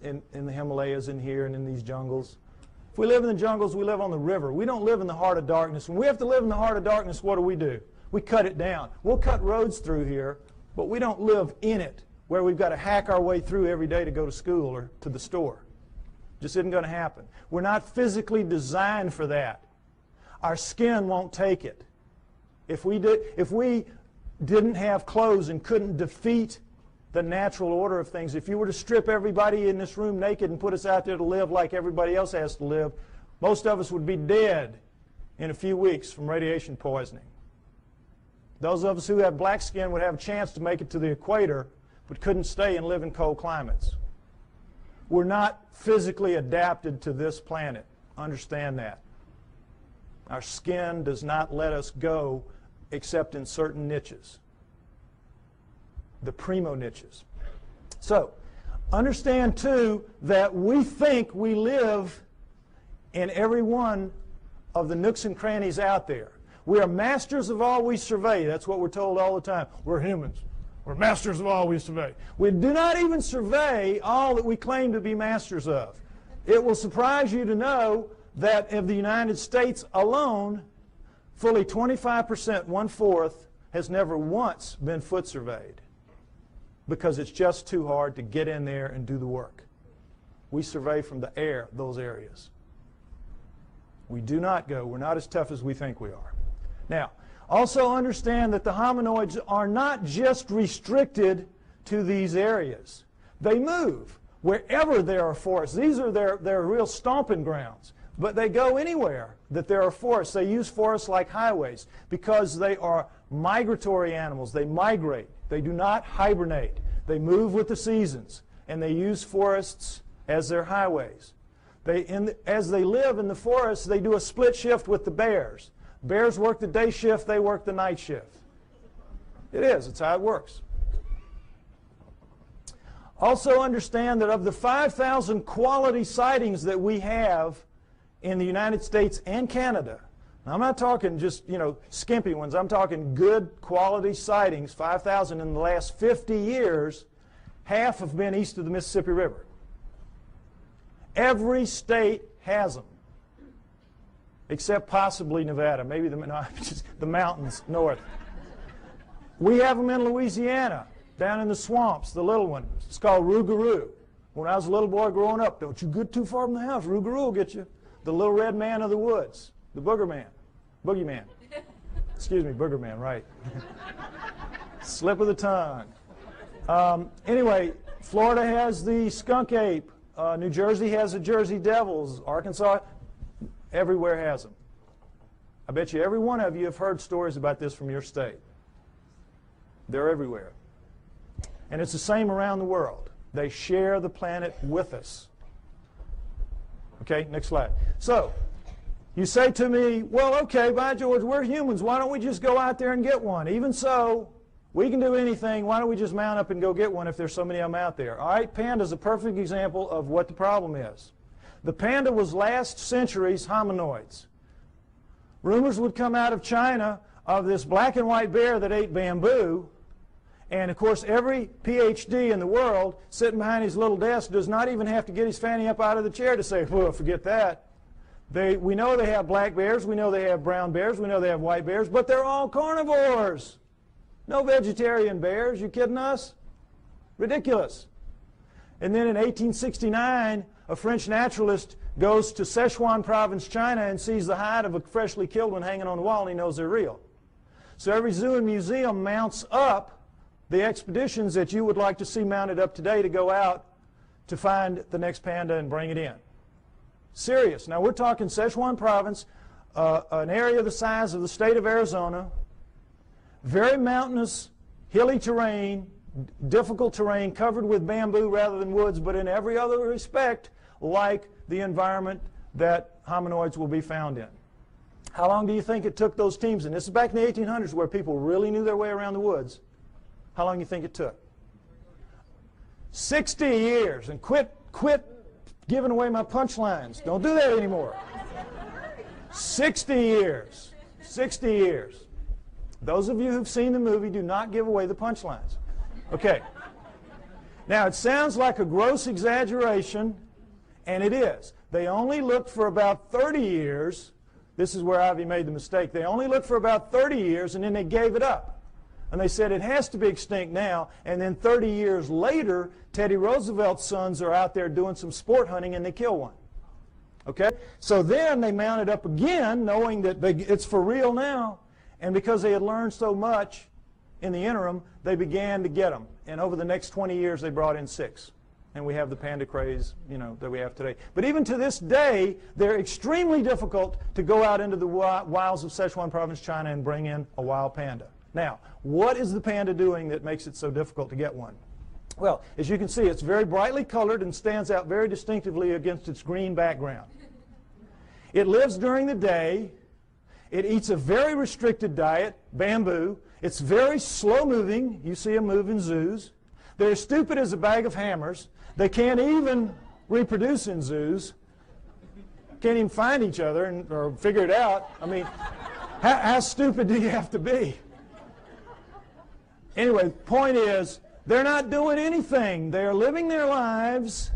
in the Himalayas and here and in these jungles. If we live in the jungles, we live on the river. We don't live in the heart of darkness. When we have to live in the heart of darkness, what do? We cut it down. We'll cut roads through here, but we don't live in it. where we've got to hack our way through every day to go to school or to the store. Just isn't going to happen. We're not physically designed for that. Our skin won't take it. If we didn't have clothes and couldn't defeat the natural order of things, if you were to strip everybody in this room naked and put us out there to live like everybody else has to live, most of us would be dead in a few weeks from radiation poisoning. Those of us who have black skin would have a chance to make it to the equator, but couldn't stay and live in cold climates. We're not physically adapted to this planet. Understand that. Our skin does not let us go except in certain niches, the primo niches. So, understand too that we think we live in every one of the nooks and crannies out there. We are masters of all we survey. That's what we're told all the time. We're humans. We're masters of all we survey. We do not even survey all that we claim to be masters of. It will surprise you to know that of the United States alone, fully 25%, 1/4, has never once been foot surveyed because it's just too hard to get in there and do the work. We survey from the air those areas. We do not go. We're not as tough as we think we are. Now, also understand that the hominoids are not just restricted to these areas. They move wherever there are forests. These are their real stomping grounds. But they go anywhere that there are forests. They use forests like highways because they are migratory animals. They migrate. They do not hibernate. They move with the seasons, and they use forests as their highways. As they live in the forests, they do a split shift with the bears. Bears work the day shift, they work the night shift. It is. It's how it works. Also understand that of the 5,000 quality sightings that we have in the United States and Canada, now I'm not talking just, skimpy ones. I'm talking good quality sightings, 5,000 in the last 50 years, half have been east of the Mississippi River. Every state has them, except possibly Nevada, maybe the mountains north. We have them in Louisiana, down in the swamps, the little one. It's called rougarou. When I was a little boy growing up, don't you get too far from the house, rougarou will get you. The little red man of the woods, the booger man, boogeyman. Excuse me, booger man, right. Slip of the tongue. Anyway, Florida has the skunk ape. New Jersey has the Jersey Devils. Arkansas, everywhere has them. I bet you every one of you have heard stories about this from your state. They're everywhere. And it's the same around the world. They share the planet with us. Okay, next slide. So, you say to me, well, okay, by George, we're humans. Why don't we just go out there and get one? Even so, we can do anything. Why don't we just mount up and go get one if there's so many of them out there? All right, panda is a perfect example of what the problem is. The panda was last century's hominoids. Rumors would come out of China of this black and white bear that ate bamboo. And, of course, every PhD in the world sitting behind his little desk does not even have to get his fanny up out of the chair to say, well, forget that. We know they have black bears. We know they have brown bears. We know they have white bears. But they're all carnivores. No vegetarian bears. You kidding us? Ridiculous. And then in 1869, a French naturalist goes to Sichuan province, China, and sees the hide of a freshly killed one hanging on the wall, and he knows they're real. So every zoo and museum mounts up the expeditions that you would like to see mounted up today to go out to find the next panda and bring it in. Serious. Now we're talking Sichuan province, an area the size of the state of Arizona, very mountainous, hilly terrain, difficult terrain, covered with bamboo rather than woods, but in every other respect like the environment that hominoids will be found in. How long do you think it took those teams? And this is back in the 1800s where people really knew their way around the woods. How long do you think it took? 60 years. And quit giving away my punchlines. Don't do that anymore. 60 years. 60 years. Those of you who've seen the movie, do not give away the punchlines. Okay. Now, it sounds like a gross exaggeration, and it is. They only looked for about 30 years. This is where Ivy made the mistake. They only looked for about 30 years, and then they gave it up. And they said it has to be extinct now. And then 30 years later, Teddy Roosevelt's sons are out there doing some sport hunting and they kill one. Okay? So then they mounted up again, knowing that it's for real now. And because they had learned so much in the interim, they began to get them. And over the next 20 years, they brought in 6. And we have the panda craze, that we have today. But even to this day, they're extremely difficult to go out into the wilds of Sichuan province, China, and bring in a wild panda. Now, what is the panda doing that makes it so difficult to get one? Well, as you can see, it's very brightly colored and stands out very distinctively against its green background. It lives during the day. It eats a very restricted diet, bamboo. It's very slow-moving. You see them move in zoos. They're as stupid as a bag of hammers. They can't even reproduce in zoos. Can't even find each other or figure it out. I mean, how stupid do you have to be? Anyway, the point is, they're not doing anything. They're living their lives,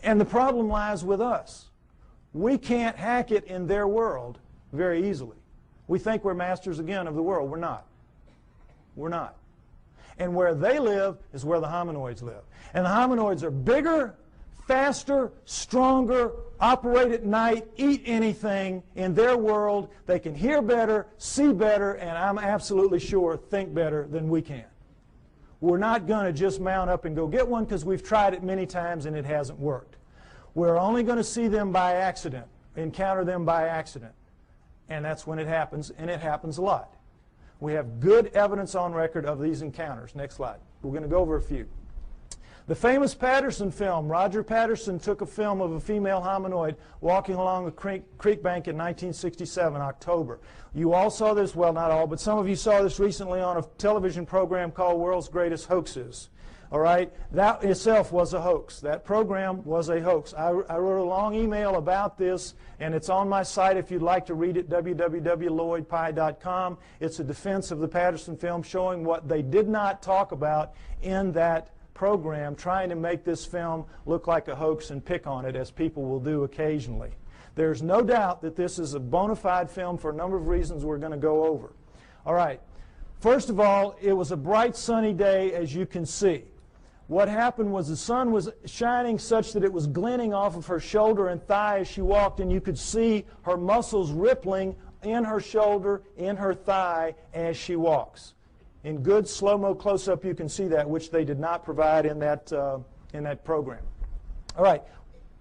and the problem lies with us. We can't hack it in their world very easily. We think we're masters again of the world. We're not. We're not. And where they live is where the hominoids live. And the hominoids are bigger, faster, stronger, operate at night, eat anything in their world. They can hear better, see better, and I'm absolutely sure think better than we can. We're not going to just mount up and go get one because we've tried it many times and it hasn't worked. We're only going to see them by accident, encounter them by accident. And that's when it happens, and it happens a lot. We have good evidence on record of these encounters. Next slide. We're going to go over a few. The famous Patterson film, Roger Patterson took a film of a female hominoid walking along a creek bank in 1967, October. You all saw this, well, not all, but some of you saw this recently on a television program called World's Greatest Hoaxes. All right? That itself was a hoax. That program was a hoax. I wrote a long email about this, and it's on my site if you'd like to read it, www.LLOYDPYE.com. It's a defense of the Patterson film showing what they did not talk about in that program, trying to make this film look like a hoax and pick on it, as people will do occasionally. There's no doubt that this is a bona fide film for a number of reasons we're going to go over. All right. First of all, it was a bright sunny day, as you can see. What happened was the sun was shining such that it was glinting off of her shoulder and thigh as she walked, and you could see her muscles rippling in her shoulder, in her thigh as she walks. In good slow-mo close-up, you can see that, which they did not provide in that program. All right.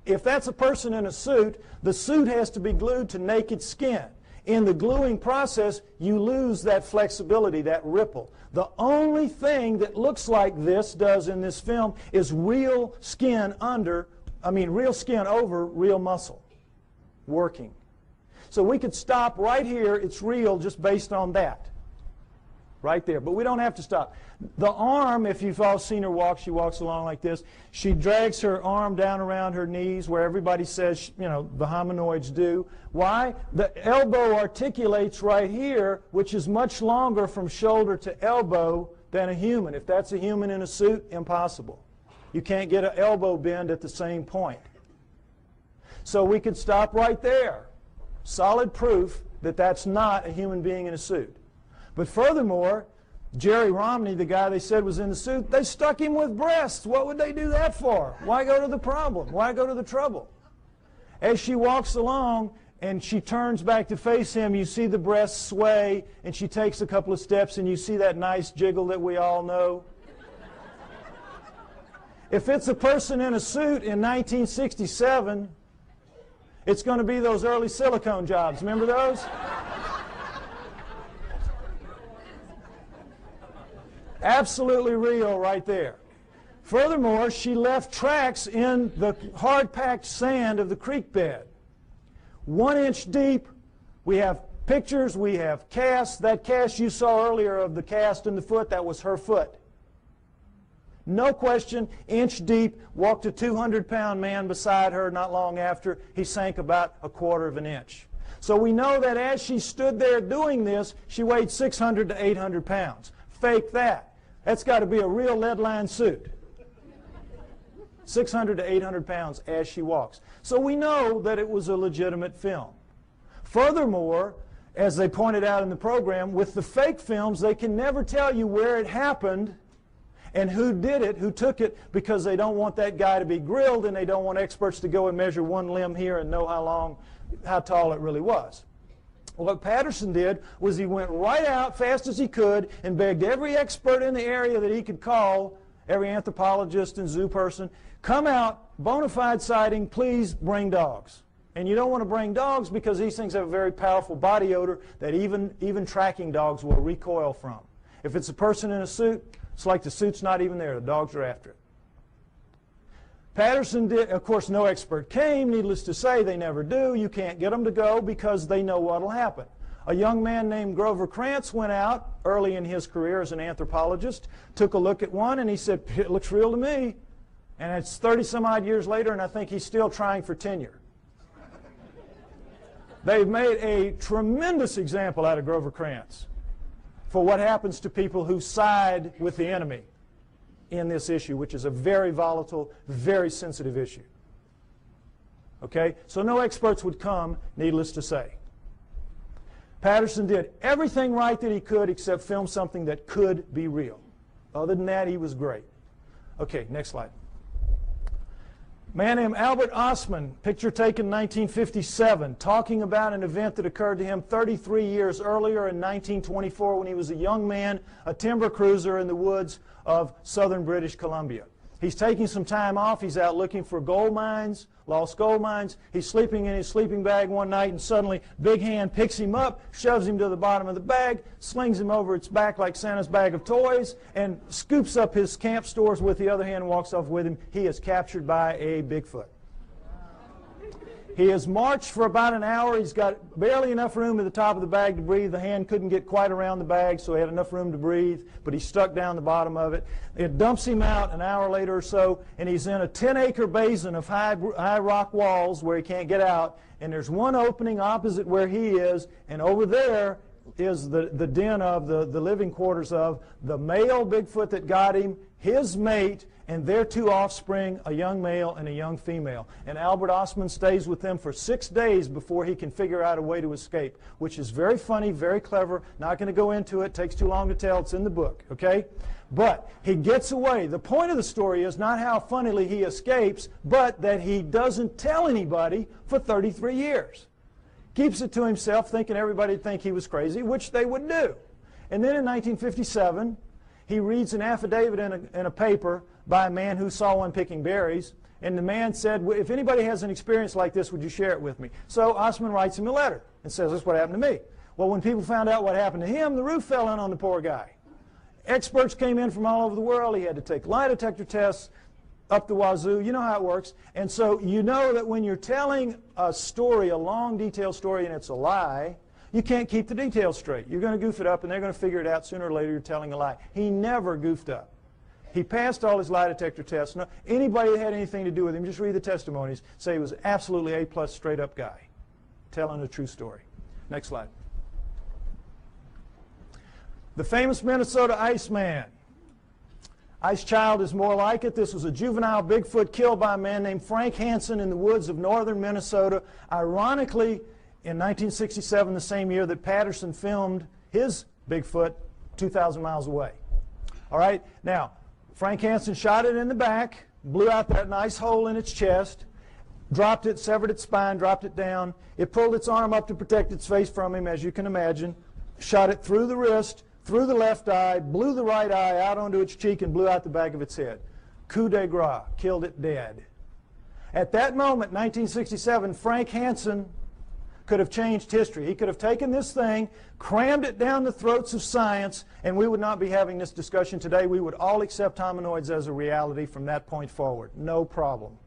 If that's a person in a suit, the suit has to be glued to naked skin. In the gluing process, you lose that flexibility, that ripple. The only thing that looks like this does in this film is real skin over real muscle working. So we could stop right here. It's real just based on that. Right there. But we don't have to stop. The arm, if you've all seen her walk, she walks along like this. She drags her arm down around her knees where everybody says, the hominoids do. Why? The elbow articulates right here, which is much longer from shoulder to elbow than a human. If that's a human in a suit, impossible. You can't get an elbow bend at the same point. So we could stop right there. Solid proof that that's not a human being in a suit. But furthermore, Jerry Romney, the guy they said was in the suit, they stuck him with breasts. What would they do that for? Why go to the problem? Why go to the trouble? As she walks along and she turns back to face him, you see the breasts sway, and she takes a couple of steps, and you see that nice jiggle that we all know. If it's a person in a suit in 1967, it's going to be those early silicone jobs. Remember those? Absolutely real right there. Furthermore, she left tracks in the hard-packed sand of the creek bed. 1 inch deep. We have pictures, we have casts. That cast you saw earlier of the cast in the foot, that was her foot. No question, inch deep, walked a 200-pound man beside her not long after. He sank about 1/4 inch. So we know that as she stood there doing this, she weighed 600 to 800 pounds. Fake that. That's got to be a real lead-lined suit. 600 to 800 pounds as she walks. So we know that it was a legitimate film. Furthermore, as they pointed out in the program, with the fake films, they can never tell you where it happened and who did it, who took it, because they don't want that guy to be grilled and they don't want experts to go and measure one limb here and know how tall it really was. Well, what Patterson did was he went right out fast as he could and begged every expert in the area that he could call, every anthropologist and zoo person, come out, bona fide sighting, please bring dogs. And you don't want to bring dogs because these things have a very powerful body odor that even tracking dogs will recoil from. If it's a person in a suit, it's like the suit's not even there. The dogs are after it. Patterson did, of course, no expert came. Needless to say, they never do. You can't get them to go because they know what will happen. A young man named Grover Krantz went out early in his career as an anthropologist, took a look at one, and he said, it looks real to me. And it's 30-some-odd years later, and I think he's still trying for tenure. They've made a tremendous example out of Grover Krantz for what happens to people who side with the enemy in this issue, which is a very volatile, very sensitive issue. Okay? So no experts would come, needless to say. Patterson did everything right that he could except film something that could be real. Other than that, he was great. Okay, next slide. A man named Albert Ostman, picture taken in 1957, talking about an event that occurred to him 33 years earlier in 1924 when he was a young man, a timber cruiser in the woods of southern British Columbia. He's taking some time off. He's out looking for gold mines, lost gold mines. He's sleeping in his sleeping bag one night, and suddenly Big Hand picks him up, shoves him to the bottom of the bag, slings him over its back like Santa's bag of toys, and scoops up his camp stores with the other hand and walks off with him. He is captured by a Bigfoot. He has marched for about an hour. He's got barely enough room at the top of the bag to breathe. The hand couldn't get quite around the bag, so he had enough room to breathe, but he's stuck down the bottom of it. It dumps him out an hour later or so, and he's in a 10-acre basin of high rock walls where he can't get out, and there's one opening opposite where he is, and over there is the den of the living quarters of the male Bigfoot that got him, his mate, and their two offspring, a young male and a young female. And Albert Ostman stays with them for 6 days before he can figure out a way to escape, which is very funny, very clever. Not going to go into it. Takes too long to tell. It's in the book, okay? But he gets away. The point of the story is not how funnily he escapes, but that he doesn't tell anybody for 33 years. Keeps it to himself, thinking everybody would think he was crazy, which they would do. And then in 1957, he reads an affidavit in a paper by a man who saw one picking berries, and the man said, if anybody has an experience like this, would you share it with me? So Ostman writes him a letter and says, this is what happened to me. Well, when people found out what happened to him, the roof fell in on the poor guy. Experts came in from all over the world. He had to take lie detector tests up the wazoo. You know how it works. And so you know that when you're telling a story, a long, detailed story, and it's a lie, you can't keep the details straight. You're going to goof it up, and they're going to figure it out sooner or later you're telling a lie. He never goofed up. He passed all his lie detector tests. No, anybody that had anything to do with him, just read the testimonies, say he was absolutely A+ straight-up guy, telling a true story. Next slide. The famous Minnesota Iceman. Ice Child is more like it. This was a juvenile Bigfoot killed by a man named Frank Hansen in the woods of northern Minnesota. Ironically, in 1967, the same year that Patterson filmed his Bigfoot 2,000 miles away. All right, now, Frank Hansen shot it in the back, blew out that nice hole in its chest, dropped it, severed its spine, dropped it down. It pulled its arm up to protect its face from him, as you can imagine, shot it through the wrist, through the left eye, blew the right eye out onto its cheek, and blew out the back of its head. Coup de grace, killed it dead. At that moment, 1967, Frank Hansen could have changed history. He could have taken this thing, crammed it down the throats of science, and we would not be having this discussion today. We would all accept hominoids as a reality from that point forward. No problem.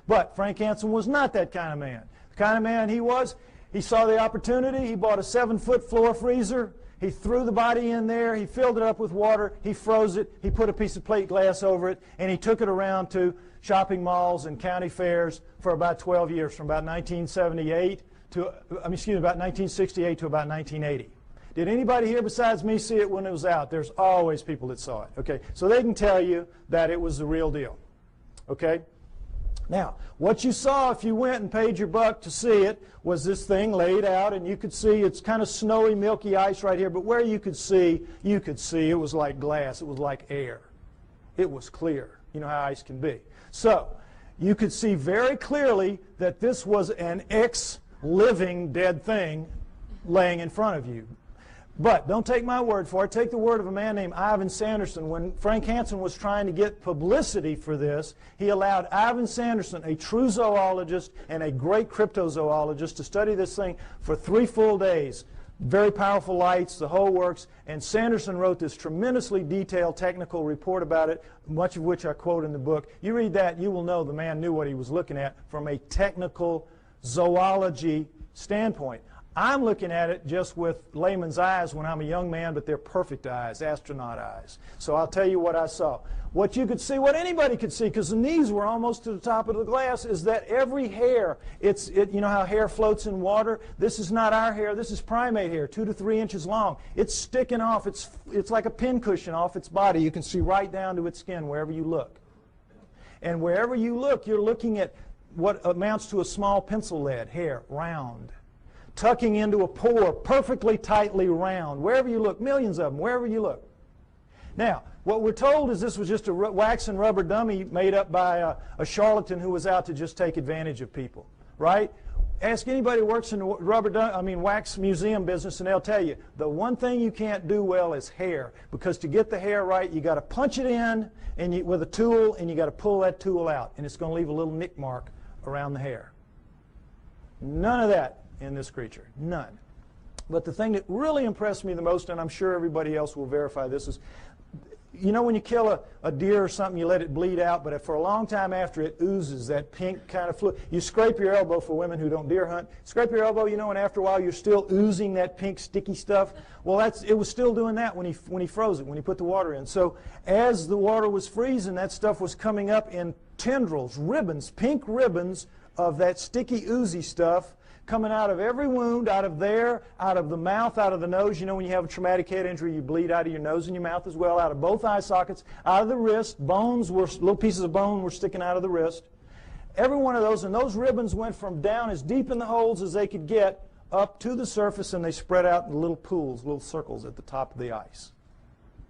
But Frank Hansen was not that kind of man. The kind of man he was, he saw the opportunity. He bought a 7-foot floor freezer. He threw the body in there. He filled it up with water. He froze it. He put a piece of plate glass over it, and he took it around to shopping malls and county fairs for about 12 years, from about 1978 to, about 1968 to about 1980. Did anybody here besides me see it when it was out? There's always people that saw it. Okay, so they can tell you that it was the real deal. Okay, Now, what you saw if you went and paid your buck to see it was this thing laid out, and you could see it's kind of snowy, milky ice right here, but where you could see it was like glass. It was like air. It was clear. You know how ice can be. So, you could see very clearly that this was an ex-living dead thing laying in front of you. But don't take my word for it. Take the word of a man named Ivan Sanderson. When Frank Hansen was trying to get publicity for this, he allowed Ivan Sanderson, a true zoologist and a great cryptozoologist, to study this thing for 3 full days. Very powerful lights, the whole works. And Sanderson wrote this tremendously detailed technical report about it, much of which I quote in the book. You read that, you will know the man knew what he was looking at from a technical zoology standpoint. I'm looking at it just with layman's eyes when I'm a young man, but they're perfect eyes, astronaut eyes. So I'll tell you what I saw. What you could see, what anybody could see, because the knees were almost to the top of the glass, is that every hair, you know how hair floats in water? This is not our hair. This is primate hair, 2 to 3 inches long. It's sticking off. It's like a pincushion off its body. You can see right down to its skin wherever you look. And wherever you look, you're looking at what amounts to a small pencil lead hair, round, tucking into a pore, perfectly tightly round. Wherever you look, millions of them, wherever you look. Now, what we're told is this was just a wax and rubber dummy made up by a charlatan who was out to just take advantage of people, right? Ask anybody who works in the wax museum business, and they'll tell you the one thing you can't do well is hair, because to get the hair right, you got to punch it in with a tool, and you got to pull that tool out, and it's going to leave a little nick mark around the hair. None of that in this creature. None. But the thing that really impressed me the most, and I'm sure everybody else will verify this, is, you know when you kill a deer or something, you let it bleed out, but for a long time after, it oozes that pink kind of fluid. You scrape your elbow, for women who don't deer hunt, scrape your elbow, you know, and after a while you're still oozing that pink sticky stuff. Well, it was still doing that when he froze it, when he put the water in. So as the water was freezing, that stuff was coming up in tendrils, ribbons, pink ribbons of that sticky, oozy stuff, coming out of every wound, out of there, out of the mouth, out of the nose. You know when you have a traumatic head injury, you bleed out of your nose and your mouth as well, out of both eye sockets, out of the wrist. Bones were, little pieces of bone were sticking out of the wrist. Every one of those, and those ribbons went from down as deep in the holes as they could get up to the surface, and they spread out in little pools, little circles at the top of the ice.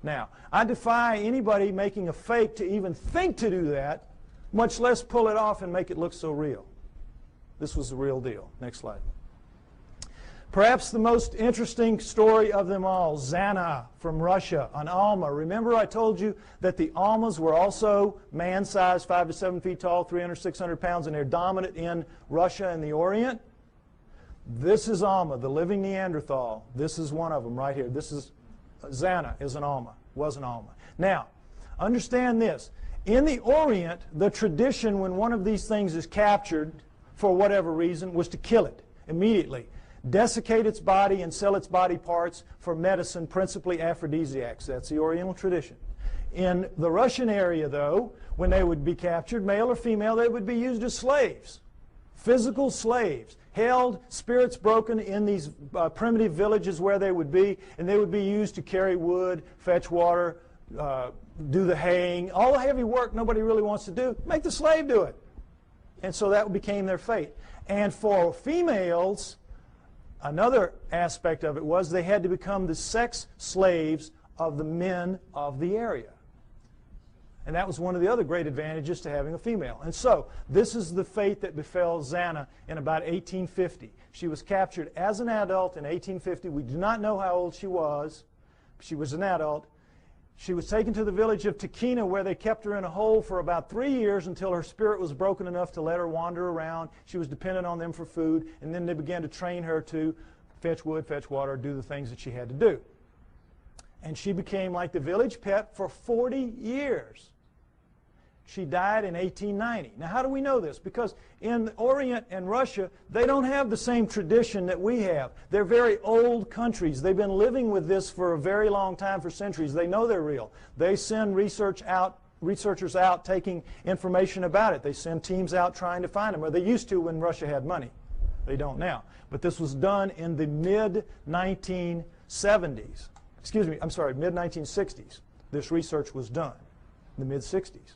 Now, I defy anybody making a fake to even think to do that, much less pull it off and make it look so real. This was the real deal. Next slide. Perhaps the most interesting story of them all, Zana from Russia, an Alma. Remember I told you that the Almas were also man-sized, 5 to 7 feet tall, 300, 600 pounds, and they're dominant in Russia and the Orient? This is Alma, the living Neanderthal. This is one of them right here. This is Zana is an Alma, was an Alma. Now, understand this. In the Orient, the tradition when one of these things is captured, for whatever reason, was to kill it immediately, desiccate its body and sell its body parts for medicine, principally aphrodisiacs. That's the Oriental tradition. In the Russian area, though, when they would be captured, male or female, they would be used as slaves, physical slaves, held, spirits broken in these primitive villages where they would be, and they would be used to carry wood, fetch water, do the haying, all the heavy work nobody really wants to do. Make the slave do it. And so that became their fate. And for females, another aspect of it was they had to become the sex slaves of the men of the area. And that was one of the other great advantages to having a female. And so this is the fate that befell Zana in about 1850. She was captured as an adult in 1850. We do not know how old she was. She was an adult. She was taken to the village of Takina, where they kept her in a hole for about 3 years until her spirit was broken enough to let her wander around. She was dependent on them for food, and then they began to train her to fetch wood, fetch water, do the things that she had to do. And she became like the village pet for 40 years. She died in 1890. Now, how do we know this? Because in the Orient and Russia, they don't have the same tradition that we have. They're very old countries. They've been living with this for a very long time, for centuries. They know they're real. They send researchers out taking information about it. They send teams out trying to find them, or they used to when Russia had money. They don't now. But this was done in the mid-1970s. Excuse me, I'm sorry, mid-1960s. This research was done in the mid-60s.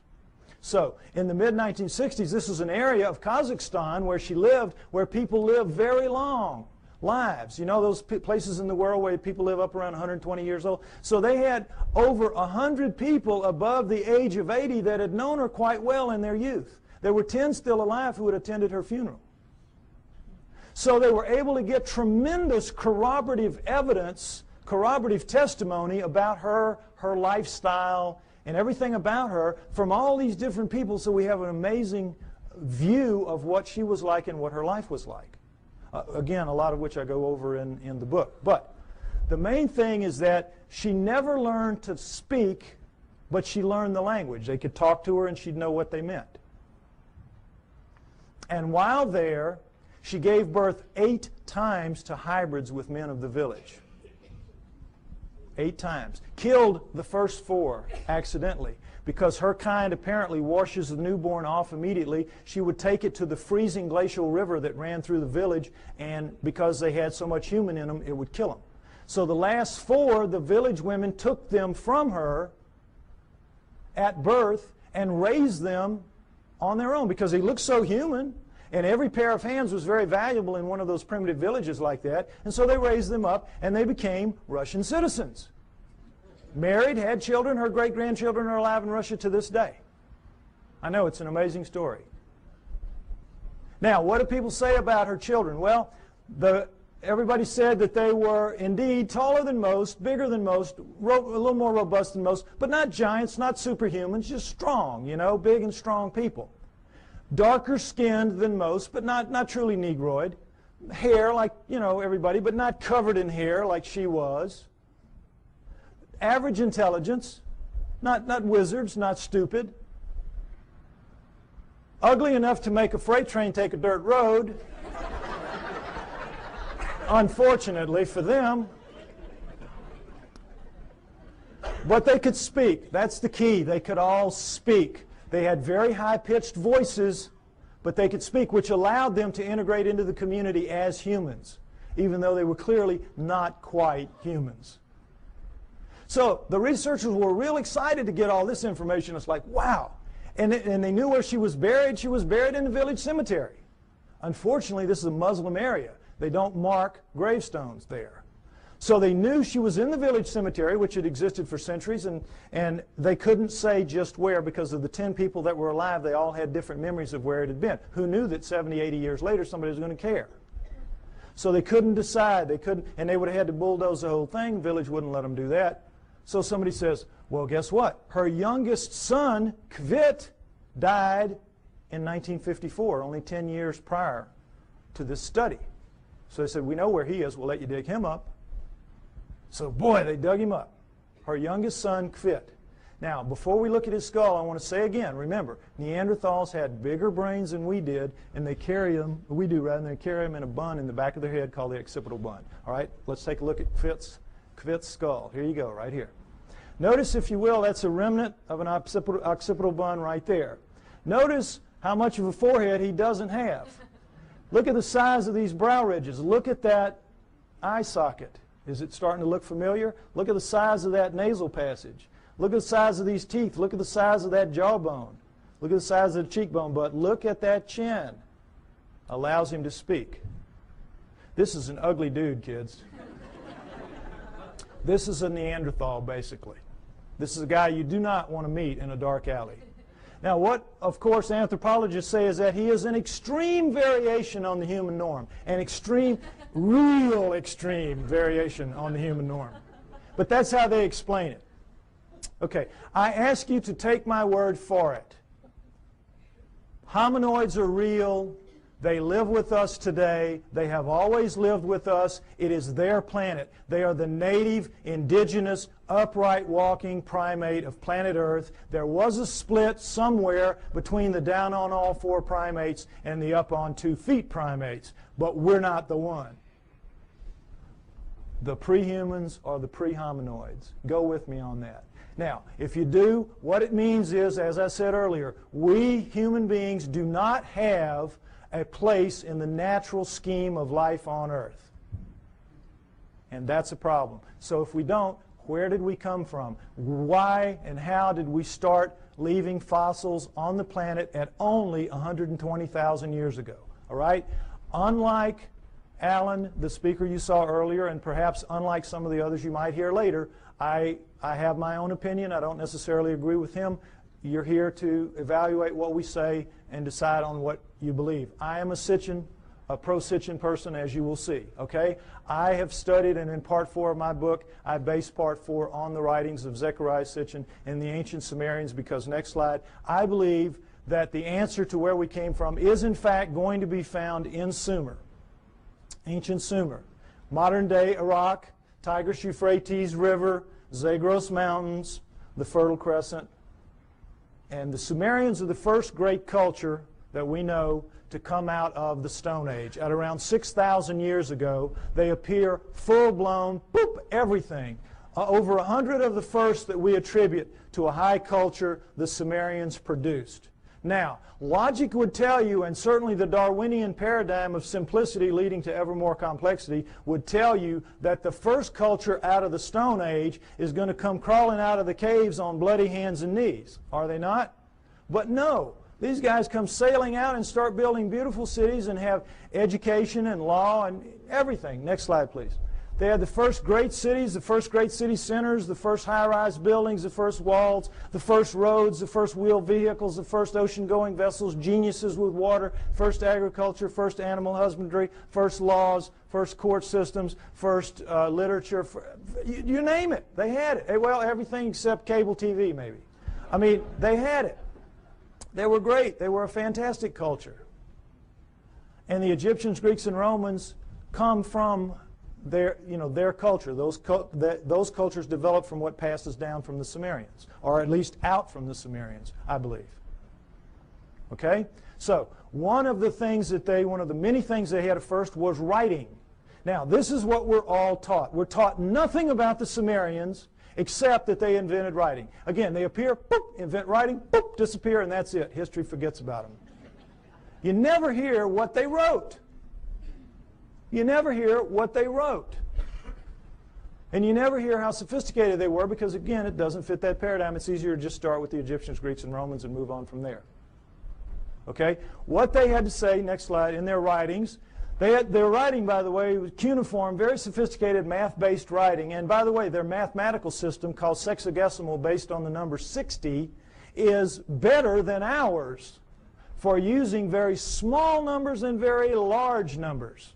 So in the mid-1960s, this was an area of Kazakhstan where she lived, where people live very long lives. You know those places in the world where people live up around 120 years old? So they had over 100 people above the age of 80 that had known her quite well in their youth. There were 10 still alive who had attended her funeral. So they were able to get tremendous corroborative evidence, corroborative testimony about her lifestyle, and everything about her from all these different people, so we have an amazing view of what she was like and what her life was like. Again, a lot of which I go over in the book. But the main thing is that she never learned to speak, but she learned the language. They could talk to her and she'd know what they meant. And while there, she gave birth 8 times to hybrids with men of the village. 8 times. Killed the first 4 accidentally because her kind apparently washes the newborn off immediately. She would take it to the freezing glacial river that ran through the village, and because they had so much human in them, it would kill them. So the last 4, the village women took them from her at birth and raised them on their own because they looked so human. And every pair of hands was very valuable in one of those primitive villages like that. And so they raised them up, and they became Russian citizens. Married, had children. Her great-grandchildren are alive in Russia to this day. I know, it's an amazing story. Now, what do people say about her children? Well, everybody said that they were indeed taller than most, bigger than most, a little more robust than most, but not giants, not superhumans, just strong, you know, big and strong people. Darker skinned than most, but not truly Negroid. Hair like, you know, everybody, but not covered in hair like she was. Average intelligence, not wizards, not stupid. Ugly enough to make a freight train take a dirt road. Unfortunately for them. But they could speak. That's the key. They could all speak. They had very high-pitched voices, but they could speak, which allowed them to integrate into the community as humans, even though they were clearly not quite humans. So the researchers were real excited to get all this information. It's like, wow. And they knew where she was buried. She was buried in the village cemetery. Unfortunately, this is a Muslim area. They don't mark gravestones there. So they knew she was in the village cemetery, which had existed for centuries, and they couldn't say just where because of the 10 people that were alive. They all had different memories of where it had been. Who knew that 70, 80 years later somebody was going to care? So they couldn't decide. They couldn't, and they would have had to bulldoze the whole thing. The village wouldn't let them do that. So somebody says, well, guess what? Her youngest son, Kvit, died in 1954, only 10 years prior to this study. So they said, we know where he is. We'll let you dig him up. So, boy, they dug him up. Her youngest son, Kvit. Now, before we look at his skull, I want to say again, remember, Neanderthals had bigger brains than we did, and they carry them, we do rather, they carry them in a bun in the back of their head called the occipital bun. All right, let's take a look at Kvit's skull. Here you go, right here. Notice, if you will, that's a remnant of an occipital bun right there. Notice how much of a forehead he doesn't have. Look at the size of these brow ridges. Look at that eye socket. Is it starting to look familiar? Look at the size of that nasal passage. Look at the size of these teeth. Look at the size of that jawbone. Look at the size of the cheekbone. But look at that chin. Allows him to speak. This is an ugly dude, kids. This is a Neanderthal, basically. This is a guy you do not want to meet in a dark alley. Now, what, of course, anthropologists say is that he is an extreme variation on the human norm. An extreme, real extreme variation on the human norm. But that's how they explain it. Okay, I ask you to take my word for it. Hominoids are real. They live with us today. They have always lived with us. It is their planet. They are the native, indigenous, upright walking primate of planet Earth. There was a split somewhere between the down on all four primates and the up on 2 feet primates, but we're not the one. The pre-humans are the pre-hominoids. Go with me on that. Now, if you do, what it means is, as I said earlier, we human beings do not have a place in the natural scheme of life on Earth. And that's a problem. So if we don't, Where did we come from? Why and how did we start leaving fossils on the planet at only 120,000 years ago? All right? Unlike Alan, the speaker you saw earlier, and perhaps unlike some of the others you might hear later, I have my own opinion. I don't necessarily agree with him. You're here to evaluate what we say and decide on what you believe. I am a pro-Sitchin person, as you will see. Okay? I have studied, and in part 4 of my book, I base part 4 on the writings of Zechariah Sitchin and the ancient Sumerians, because, next slide, I believe that the answer to where we came from is, in fact, going to be found in Sumer, ancient Sumer. Modern-day Iraq, Tigris-Euphrates River, Zagros Mountains, the Fertile Crescent. And the Sumerians are the first great culture that we know to come out of the Stone Age. At around 6,000 years ago, they appear full-blown, boop, everything. Over 100 of the first that we attribute to a high culture the Sumerians produced. Now, logic would tell you, and certainly the Darwinian paradigm of simplicity leading to ever more complexity would tell you, that the first culture out of the Stone Age is going to come crawling out of the caves on bloody hands and knees. Are they not? But no. These guys come sailing out and start building beautiful cities and have education and law and everything. Next slide, please. They had the first great cities, the first great city centers, the first high-rise buildings, the first walls, the first roads, the first wheeled vehicles, the first ocean-going vessels, geniuses with water, first agriculture, first animal husbandry, first laws, first court systems, first literature. You name it. They had it. Well, everything except cable TV, maybe. I mean, they had it. They were great. They were a fantastic culture. And the Egyptians, Greeks, and Romans come from their culture. Those cultures developed from what passes down from the Sumerians, or at least out from the Sumerians, I believe. Okay? So, one of the many things they had at first was writing. Now, this is what we're all taught. We're taught nothing about the Sumerians except that they invented writing. Again, they appear, boop, invent writing, boop, disappear, and that's it. History forgets about them. You never hear what they wrote. You never hear what they wrote. And you never hear how sophisticated they were, because, again, it doesn't fit that paradigm. It's easier to just start with the Egyptians, Greeks, and Romans and move on from there. Okay? What they had to say, next slide, in their writings, their writing, by the way, was cuneiform, very sophisticated math-based writing. And, by the way, their mathematical system, called sexagesimal, based on the number 60, is better than ours for using very small numbers and very large numbers.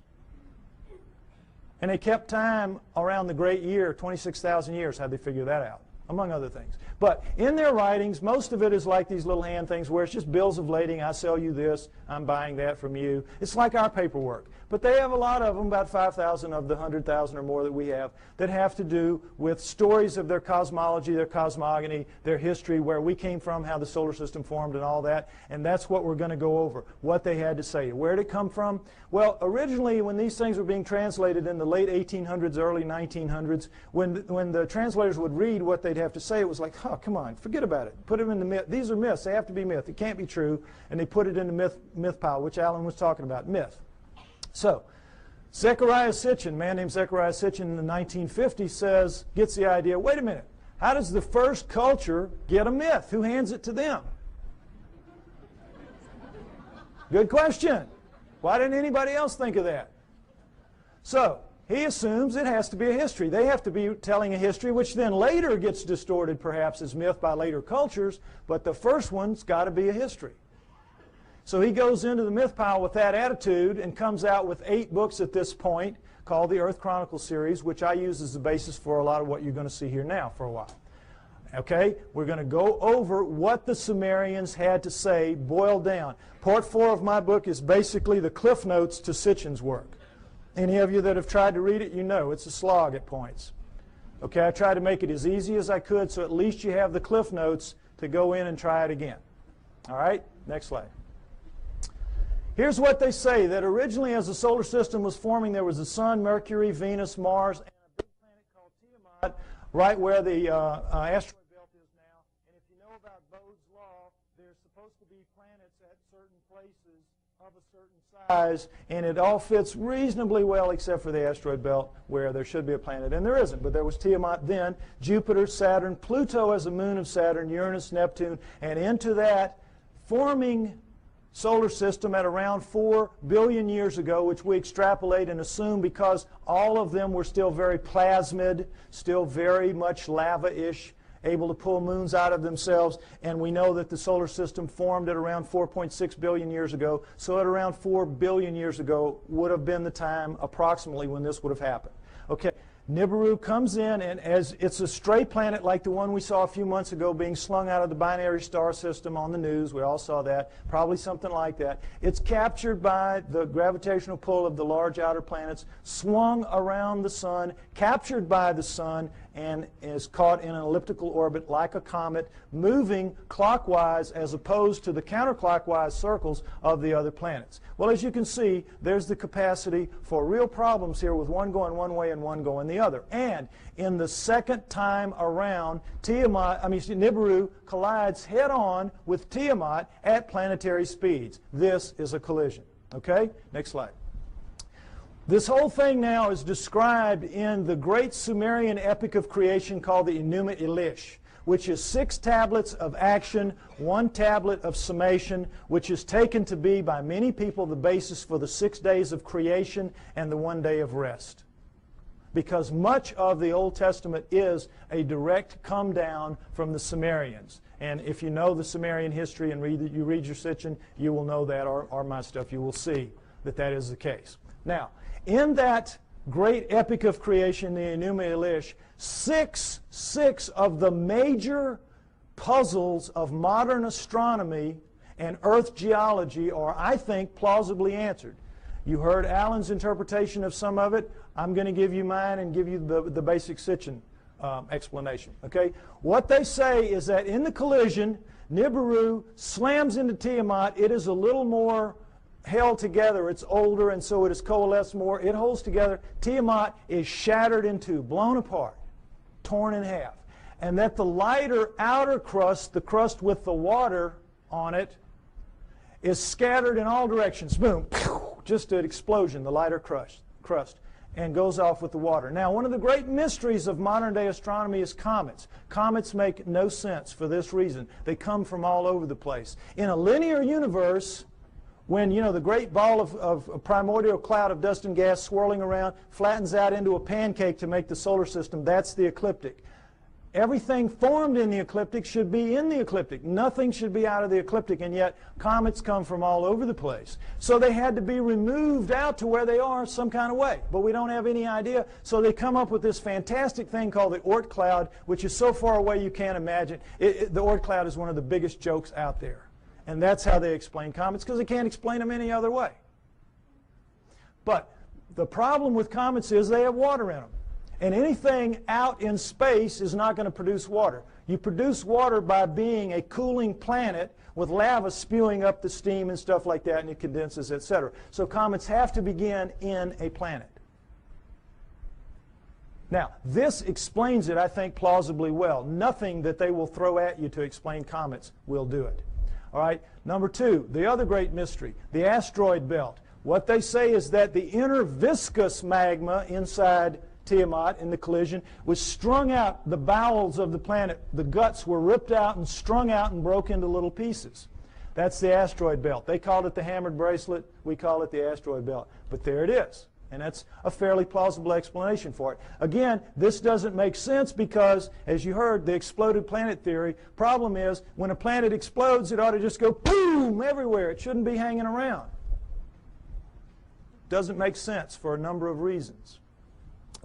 And they kept time around the great year, 26,000 years. How'd they figure that out? Among other things. But in their writings, most of it is like these little hand things where it's just bills of lading. I sell you this. I'm buying that from you. It's like our paperwork. But they have a lot of them, about 5,000 of the 100,000 or more that we have, that have to do with stories of their cosmology, their cosmogony, their history, where we came from, how the solar system formed, and all that. And that's what we're going to go over, what they had to say. Where did it come from? Well, originally, when these things were being translated in the late 1800s, early 1900s, when the translators would read what they'd have to say, it was like, oh, come on, forget about it. Put them in the myth. These are myths. They have to be myth. It can't be true. And they put it in the myth pile, which Alan was talking about, myth. So, Zechariah Sitchin, a man named Zechariah Sitchin in the 1950s gets the idea, wait a minute, how does the first culture get a myth? Who hands it to them? Good question. Why didn't anybody else think of that? So, he assumes it has to be a history. They have to be telling a history, which then later gets distorted perhaps as myth by later cultures, but the first one's got to be a history. So he goes into the myth pile with that attitude and comes out with 8 books at this point called the Earth Chronicles series, which I use as the basis for a lot of what you're going to see here now for a while. Okay? We're going to go over what the Sumerians had to say, boiled down. Part 4 of my book is basically the cliff notes to Sitchin's work. Any of you that have tried to read it, you know it's a slog at points. Okay? I tried to make it as easy as I could, so at least you have the cliff notes to go in and try it again. All right? Next slide. Here's what they say, that originally as the solar system was forming, there was the Sun, Mercury, Venus, Mars, and a big planet called Tiamat, right where the asteroid belt is now. And if you know about Bode's law, there's supposed to be planets at certain places of a certain size. size, and it all fits reasonably well except for the asteroid belt where there should be a planet, and there isn't. But there was Tiamat then, Jupiter, Saturn, Pluto as a moon of Saturn, Uranus, Neptune, and into that forming solar system at around 4 billion years ago, which we extrapolate and assume because all of them were still very plasmid, still very much lava-ish, able to pull moons out of themselves, and we know that the solar system formed at around 4.6 billion years ago, so at around 4 billion years ago would have been the time approximately when this would have happened. Okay, Nibiru comes in, and as it's a stray planet like the one we saw a few months ago being slung out of the binary star system on the news, we all saw that, probably something like that. It's captured by the gravitational pull of the large outer planets, swung around the sun, captured by the sun, and is caught in an elliptical orbit like a comet, moving clockwise as opposed to the counterclockwise circles of the other planets. Well, as you can see, there's the capacity for real problems here with one going one way and one going the other. And in the second time around, Nibiru collides head-on with Tiamat at planetary speeds. This is a collision. Okay? Next slide. This whole thing now is described in the great Sumerian epic of creation called the Enuma Elish, which is 6 tablets of action, 1 tablet of summation, which is taken to be by many people the basis for the 6 days of creation and the 1 day of rest. Because much of the Old Testament is a direct come down from the Sumerians. And if you know the Sumerian history and you read your Sitchin, you will know that, or my stuff, you will see that that is the case. Now, in that great epic of creation, the Enuma Elish, six of the major puzzles of modern astronomy and Earth geology are, I think, plausibly answered. You heard Alan's interpretation of some of it. I'm going to give you mine and give you the basic Sitchin explanation. Okay? What they say is that in the collision, Nibiru slams into Tiamat. It is a little more held together. It's older, and so it is coalesced more. It holds together. Tiamat is shattered in two, blown apart, torn in half. And that the lighter outer crust, the crust with the water on it, is scattered in all directions. Boom, just an explosion, the lighter crust, and goes off with the water. Now, one of the great mysteries of modern-day astronomy is comets. Comets make no sense for this reason. They come from all over the place. In a linear universe, when, you know, the great ball of a primordial cloud of dust and gas swirling around flattens out into a pancake to make the solar system, that's the ecliptic. Everything formed in the ecliptic should be in the ecliptic. Nothing should be out of the ecliptic, and yet comets come from all over the place. So they had to be removed out to where they are some kind of way, but we don't have any idea. So they come up with this fantastic thing called the Oort cloud, which is so far away you can't imagine. The Oort cloud is one of the biggest jokes out there. And that's how they explain comets, because they can't explain them any other way. But the problem with comets is they have water in them. And anything out in space is not going to produce water. You produce water by being a cooling planet with lava spewing up the steam and stuff like that, and it condenses, etc. So comets have to begin in a planet. Now, this explains it, I think, plausibly well. Nothing that they will throw at you to explain comets will do it. All right, number 2, the other great mystery, the asteroid belt. What they say is that the inner viscous magma inside Tiamat in the collision was strung out, the bowels of the planet, the guts were ripped out and strung out and broke into little pieces. That's the asteroid belt. They called it the hammered bracelet. We call it the asteroid belt. But there it is. And that's a fairly plausible explanation for it. Again, this doesn't make sense because, as you heard, the exploded planet theory. Problem is, when a planet explodes, it ought to just go boom everywhere. It shouldn't be hanging around. Doesn't make sense for a number of reasons.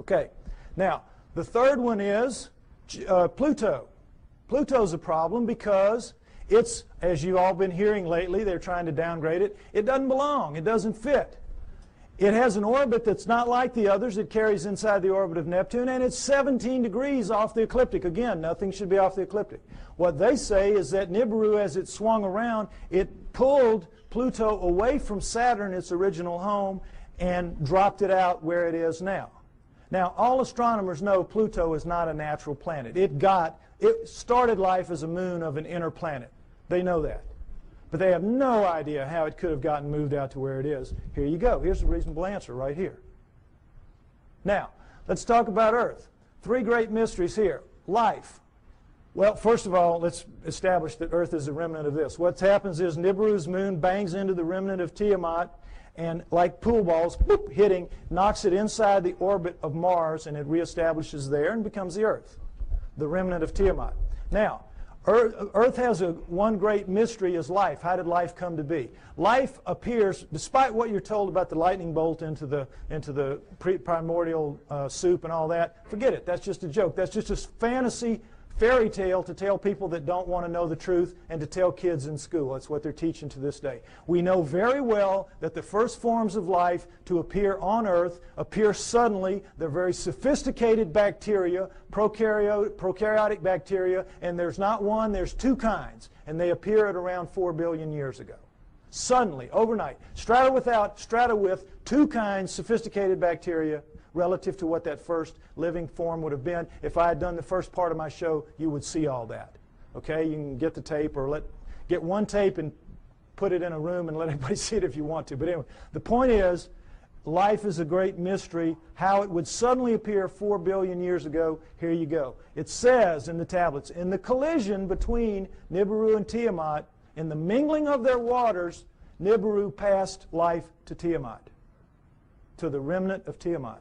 Okay, now, the third one is Pluto. Pluto's a problem because it's, as you've all been hearing lately, they're trying to downgrade it. It doesn't belong. It doesn't fit. It has an orbit that's not like the others. It carries inside the orbit of Neptune, and it's 17 degrees off the ecliptic. Again, nothing should be off the ecliptic. What they say is that Nibiru, as it swung around, it pulled Pluto away from Saturn, its original home, and dropped it out where it is now. Now, all astronomers know Pluto is not a natural planet. It started life as a moon of an inner planet. They know that. But they have no idea how it could have gotten moved out to where it is. Here you go. Here's a reasonable answer right here. Now, let's talk about Earth. Three great mysteries here. Life. Well, first of all, let's establish that Earth is a remnant of this. What happens is Nibiru's moon bangs into the remnant of Tiamat, and like pool balls, boop, hitting, knocks it inside the orbit of Mars, and it reestablishes there and becomes the Earth, the remnant of Tiamat. Now, Earth has one great mystery is life. How did life come to be? Life appears, despite what you're told about the lightning bolt into the primordial soup and all that, forget it. That's just a joke. That's just a fantasy fairy tale to tell people that don't want to know the truth and to tell kids in school. That's what they're teaching to this day. We know very well that the first forms of life to appear on Earth appear suddenly. They're very sophisticated bacteria, prokaryotic bacteria, and there's not one, there's two kinds, and they appear at around 4 billion years ago. Suddenly, overnight, strata with two kinds, sophisticated bacteria, relative to what that first living form would have been. If I had done the first part of my show, you would see all that. Okay, you can get the tape or get one tape and put it in a room and let everybody see it if you want to. But anyway, the point is, life is a great mystery. How it would suddenly appear 4 billion years ago, here you go. It says in the tablets, in the collision between Nibiru and Tiamat, in the mingling of their waters, Nibiru passed life to Tiamat, to the remnant of Tiamat.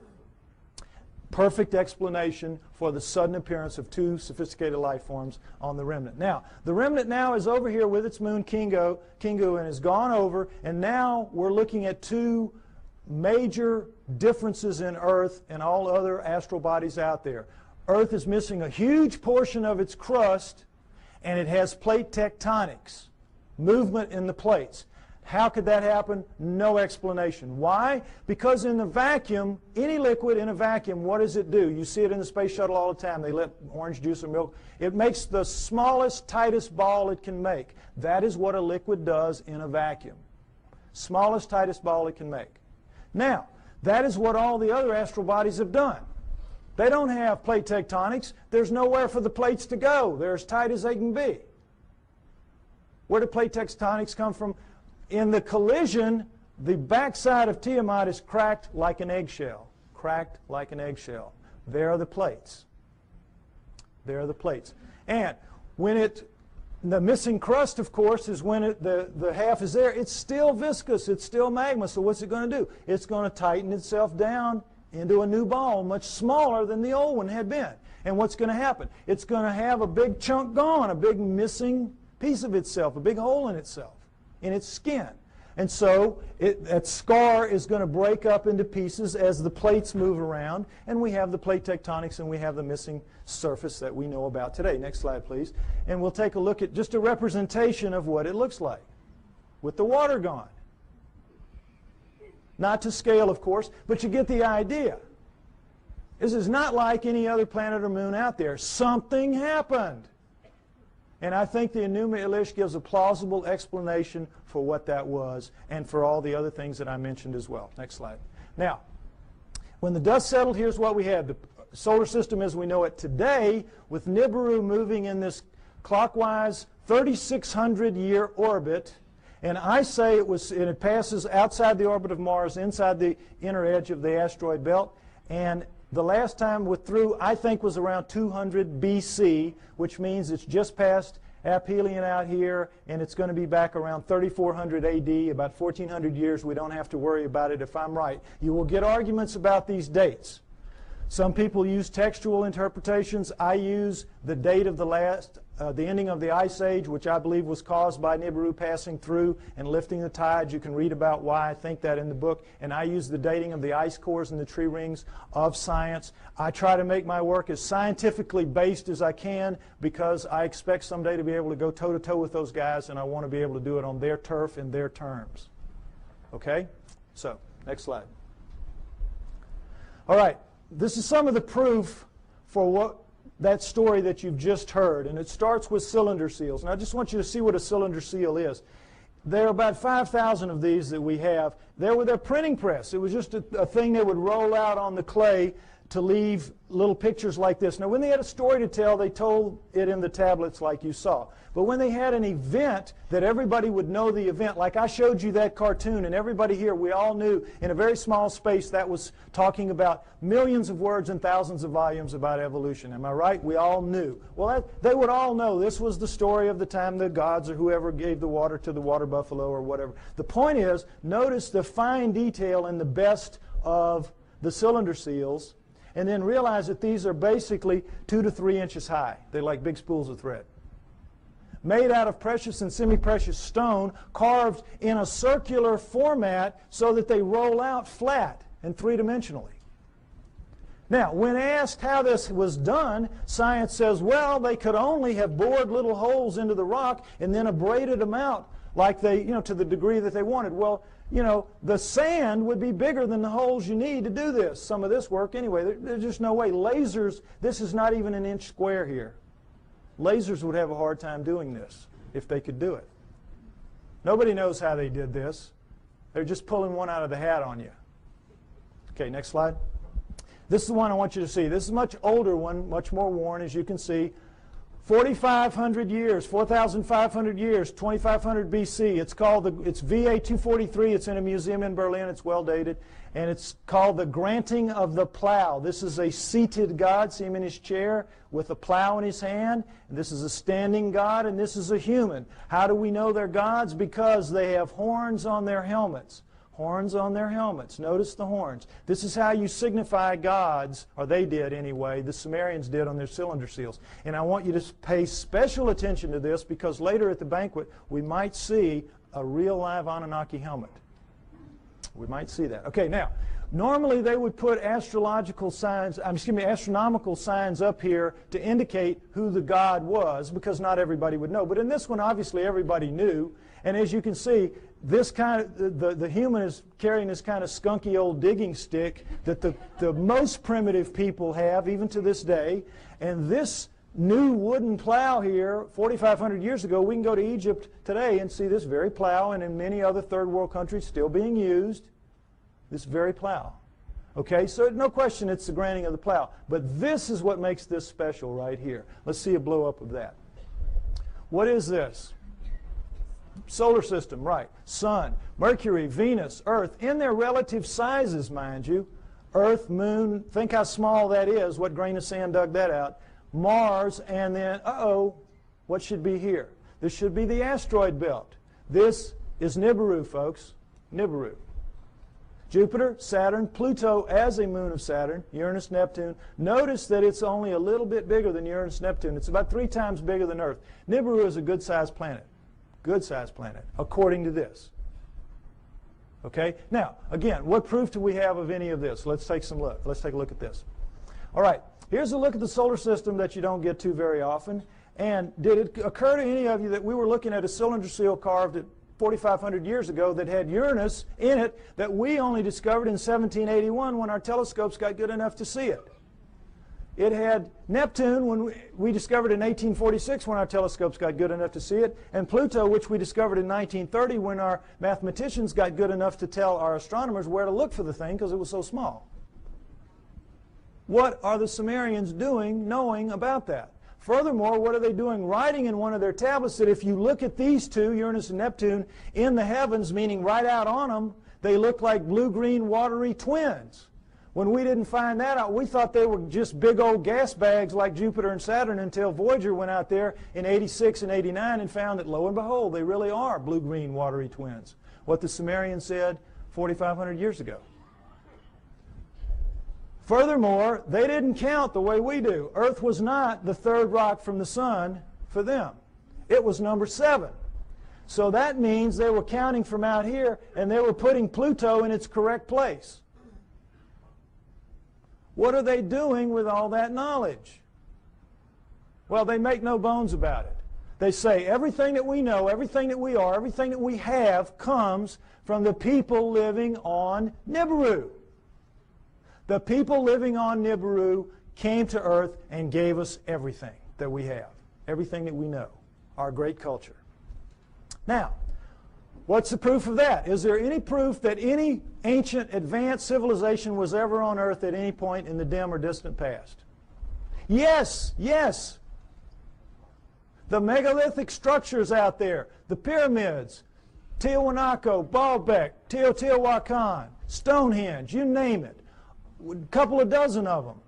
Perfect explanation for the sudden appearance of two sophisticated life forms on the remnant. Now, the remnant now is over here with its moon Kingu and has gone over, and now we're looking at two major differences in Earth and all other astral bodies out there. Earth is missing a huge portion of its crust, and it has plate tectonics, movement in the plates. How could that happen? No explanation. Why? Because in the vacuum, any liquid in a vacuum, what does it do? You see it in the space shuttle all the time. They let orange juice or milk. It makes the smallest, tightest ball it can make. That is what a liquid does in a vacuum. Smallest, tightest ball it can make. Now, that is what all the other astral bodies have done. They don't have plate tectonics. There's nowhere for the plates to go. They're as tight as they can be. Where do plate tectonics come from? In the collision, the backside of Tiamat is cracked like an eggshell. Cracked like an eggshell. There are the plates. There are the plates. And when the missing crust, of course, is when the half is there. It's still viscous. It's still magma. So what's it going to do? It's going to tighten itself down into a new ball, much smaller than the old one had been. And what's going to happen? It's going to have a big chunk gone, a big missing piece of itself, a big hole in itself, in its skin. And so that scar is going to break up into pieces as the plates move around, and we have the plate tectonics and we have the missing surface that we know about today. Next slide, please. And we'll take a look at just a representation of what it looks like with the water gone. Not to scale, of course, but you get the idea. This is not like any other planet or moon out there. Something happened. And I think the Enuma Elish gives a plausible explanation for what that was and for all the other things that I mentioned as well. Next slide. Now, when the dust settled, here's what we had. The solar system as we know it today, with Nibiru moving in this clockwise 3,600-year orbit. And I say it passes outside the orbit of Mars, inside the inner edge of the asteroid belt. And the last time through, I think, was around 200 BC, which means it's just past aphelion out here, and it's going to be back around 3400 AD, about 1400 years. We don't have to worry about it if I'm right. You will get arguments about these dates. Some people use textual interpretations. I use the date of the ending of the Ice Age, which I believe was caused by Nibiru passing through and lifting the tides. You can read about why I think that in the book. And I use the dating of the ice cores and the tree rings of science. I try to make my work as scientifically based as I can because I expect someday to be able to go toe-to-toe with those guys, and I want to be able to do it on their turf in their terms. Okay? So, next slide. All right. This is some of the proof for that story that you've just heard, and it starts with cylinder seals. And I just want you to see what a cylinder seal is. There are about 5,000 of these that we have. They're with a printing press. It was just a thing they would roll out on the clay to leave little pictures like this. Now, when they had a story to tell, they told it in the tablets like you saw. But when they had an event that everybody would know the event, like I showed you that cartoon, and everybody here, we all knew in a very small space that was talking about millions of words and thousands of volumes about evolution. Am I right? We all knew. Well, they would all know this was the story of the time the gods or whoever gave the water to the water buffalo or whatever. The point is, notice the fine detail in the best of the cylinder seals, and then realize that these are basically 2 to 3 inches high. They're like big spools of thread. Made out of precious and semi-precious stone, carved in a circular format so that they roll out flat and three-dimensionally. Now, when asked how this was done, science says, well, they could only have bored little holes into the rock and then abraded them out like they, to the degree that they wanted. Well, the sand would be bigger than the holes you need to do this. Some of this work anyway. There's just no way. Lasers, this is not even an inch square here. Lasers would have a hard time doing this if they could do it. Nobody knows how they did this. They're just pulling one out of the hat on you. Okay, next slide. This is the one I want you to see. This is a much older one, much more worn, as you can see. 4,500 years, 4,500 years, 2,500 BC. It's called it's VA 243. It's in a museum in Berlin. It's well dated. And it's called the granting of the plow. This is a seated God. See him in his chair with a plow in his hand. And this is a standing God, and this is a human. How do we know they're gods? Because they have horns on their helmets. Horns on their helmets. Notice the horns. This is how you signify gods, or they did anyway, the Sumerians did on their cylinder seals. And I want you to pay special attention to this because later at the banquet we might see a real live Anunnaki helmet. We might see that. Okay, now, normally they would put astronomical signs up here to indicate who the god was because not everybody would know. But in this one, obviously everybody knew. And as you can see, this the human is carrying this kind of skunky old digging stick that the most primitive people have, even to this day. And this new wooden plow here, 4,500 years ago, we can go to Egypt today and see this very plow, and in many other third world countries still being used, this very plow. Okay, so no question it's the granting of the plow. But this is what makes this special right here. Let's see a blow up of that. What is this? Solar system, right. Sun, Mercury, Venus, Earth, in their relative sizes, mind you. Earth, Moon, think how small that is. What grain of sand dug that out? Mars, and then, what should be here? This should be the asteroid belt. This is Nibiru, folks. Nibiru. Jupiter, Saturn, Pluto as a moon of Saturn, Uranus, Neptune. Notice that it's only a little bit bigger than Uranus, Neptune. It's about 3 times bigger than Earth. Nibiru is a good-sized planet. Good-sized planet, according to this. Okay? Now, again, what proof do we have of any of this? Let's take some look. Let's take a look at this. All right, here's a look at the solar system that you don't get to very often. And did it occur to any of you that we were looking at a cylinder seal carved at 4,500 years ago that had Uranus in it that we only discovered in 1781 when our telescopes got good enough to see it? It had Neptune when we discovered in 1846 when our telescopes got good enough to see it, and Pluto, which we discovered in 1930 when our mathematicians got good enough to tell our astronomers where to look for the thing because it was so small. What are the Sumerians doing knowing about that? Furthermore, what are they doing writing in one of their tablets that if you look at these two, Uranus and Neptune, in the heavens, meaning right out on them, they look like blue-green watery twins. When we didn't find that out, we thought they were just big old gas bags like Jupiter and Saturn until Voyager went out there in 86 and 89 and found that, lo and behold, they really are blue-green watery twins. What the Sumerians said 4,500 years ago. Furthermore, they didn't count the way we do. Earth was not the third rock from the sun for them. It was number 7. So that means they were counting from out here and they were putting Pluto in its correct place. What are they doing with all that knowledge? Well, they make no bones about it. They say everything that we know, everything that we are, everything that we have comes from the people living on Nibiru. The people living on Nibiru came to Earth and gave us everything that we have, everything that we know, our great culture. Now, What's the proof of that? Is there any proof that any ancient advanced civilization was ever on Earth at any point in the dim or distant past? Yes, yes. The megalithic structures out there, the pyramids, Tiwanaku, Baalbek, Teotihuacan, Stonehenge, you name it, a couple of dozen of them.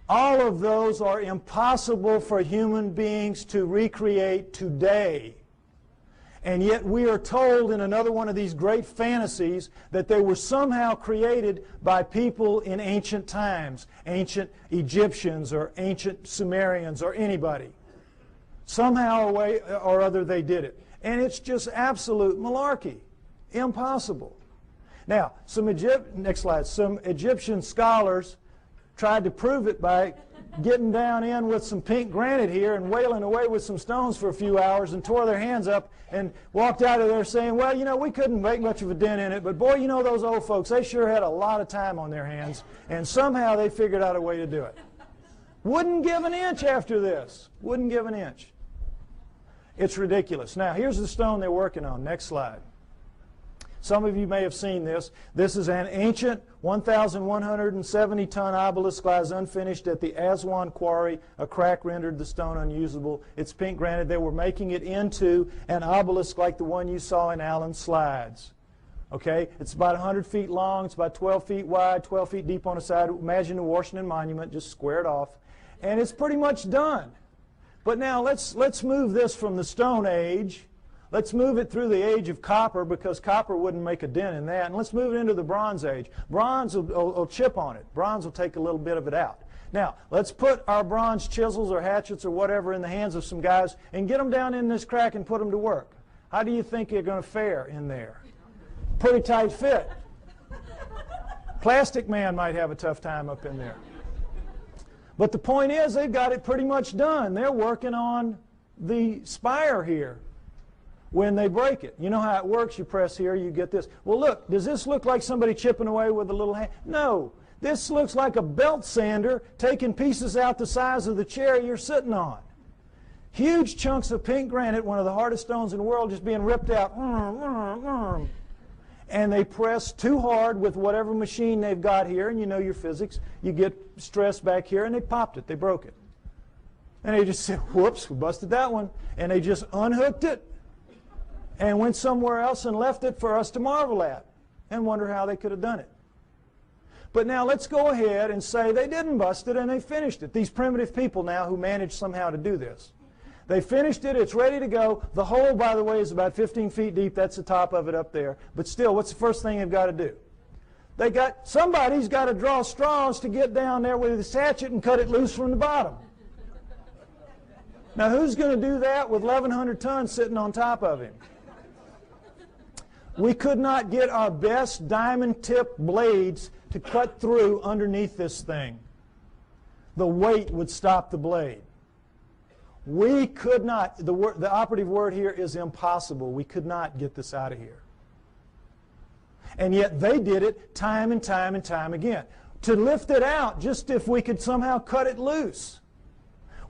All of those are impossible for human beings to recreate today. And yet we are told in another one of these great fantasies that they were somehow created by people in ancient times, ancient Egyptians or ancient Sumerians or anybody. Somehow or other they did it. And it's just absolute malarkey. Impossible. Now, next slide. Some Egyptian scholars tried to prove it by getting down in with some pink granite here and wailing away with some stones for a few hours and tore their hands up and walked out of there saying, well, you know, we couldn't make much of a dent in it, but boy, you know, those old folks, they sure had a lot of time on their hands, and somehow they figured out a way to do it. Wouldn't give an inch after this. Wouldn't give an inch. It's ridiculous. Now, here's the stone they're working on. Next slide. Some of you may have seen this. This is an ancient 1,170-ton obelisk lies unfinished at the Aswan quarry. A crack rendered the stone unusable. It's pink granite. They were making it into an obelisk like the one you saw in Alan's slides. Okay? It's about 100 feet long. It's about 12 feet wide, 12 feet deep on the side. Imagine the Washington Monument, just squared off. And it's pretty much done. But now let's move this from the Stone Age. Let's move it through the age of copper, because copper wouldn't make a dent in that. And let's move it into the Bronze Age. Bronze will chip on it. Bronze will take a little bit of it out. Now, let's put our bronze chisels or hatchets or whatever in the hands of some guys and get them down in this crack and put them to work. How do you think you're going to fare in there? Pretty tight fit. Plastic Man might have a tough time up in there. But the point is, they've got it pretty much done. They're working on the spire here. When they break it, you know how it works. You press here, you get this. Well, look, does this look like somebody chipping away with a little hand? No. This looks like a belt sander taking pieces out the size of the chair you're sitting on. Huge chunks of pink granite, one of the hardest stones in the world, just being ripped out. And they press too hard with whatever machine they've got here, and you know your physics. You get stress back here, and they popped it. They broke it. And they just said, whoops, we busted that one. And they just unhooked it and went somewhere else and left it for us to marvel at and wonder how they could have done it. But now let's go ahead and say they didn't bust it and they finished it. These primitive people now who managed somehow to do this. They finished it. It's ready to go. The hole, by the way, is about 15 feet deep. That's the top of it up there. But still, what's the first thing they've got to do? Somebody's got to draw straws to get down there with his hatchet and cut it loose from the bottom. Now, who's going to do that with 1,100 tons sitting on top of him? We could not get our best diamond-tipped blades to cut through underneath this thing. The weight would stop the blade. We could not, the operative word here is impossible. We could not get this out of here. And yet they did it time and time and time again. To lift it out, just if we could somehow cut it loose,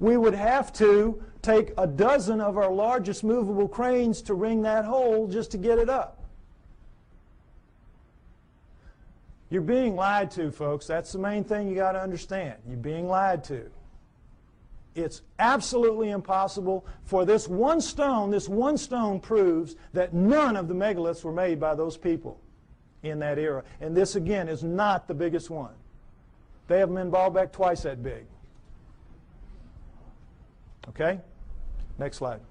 we would have to take a dozen of our largest movable cranes to wring that hole just to get it up. You're being lied to, folks. That's the main thing you got to understand. You're being lied to. It's absolutely impossible for this one stone proves that none of the megaliths were made by those people in that era. And this, again, is not the biggest one. They have them in Baalbek twice that big. Okay? Next slide.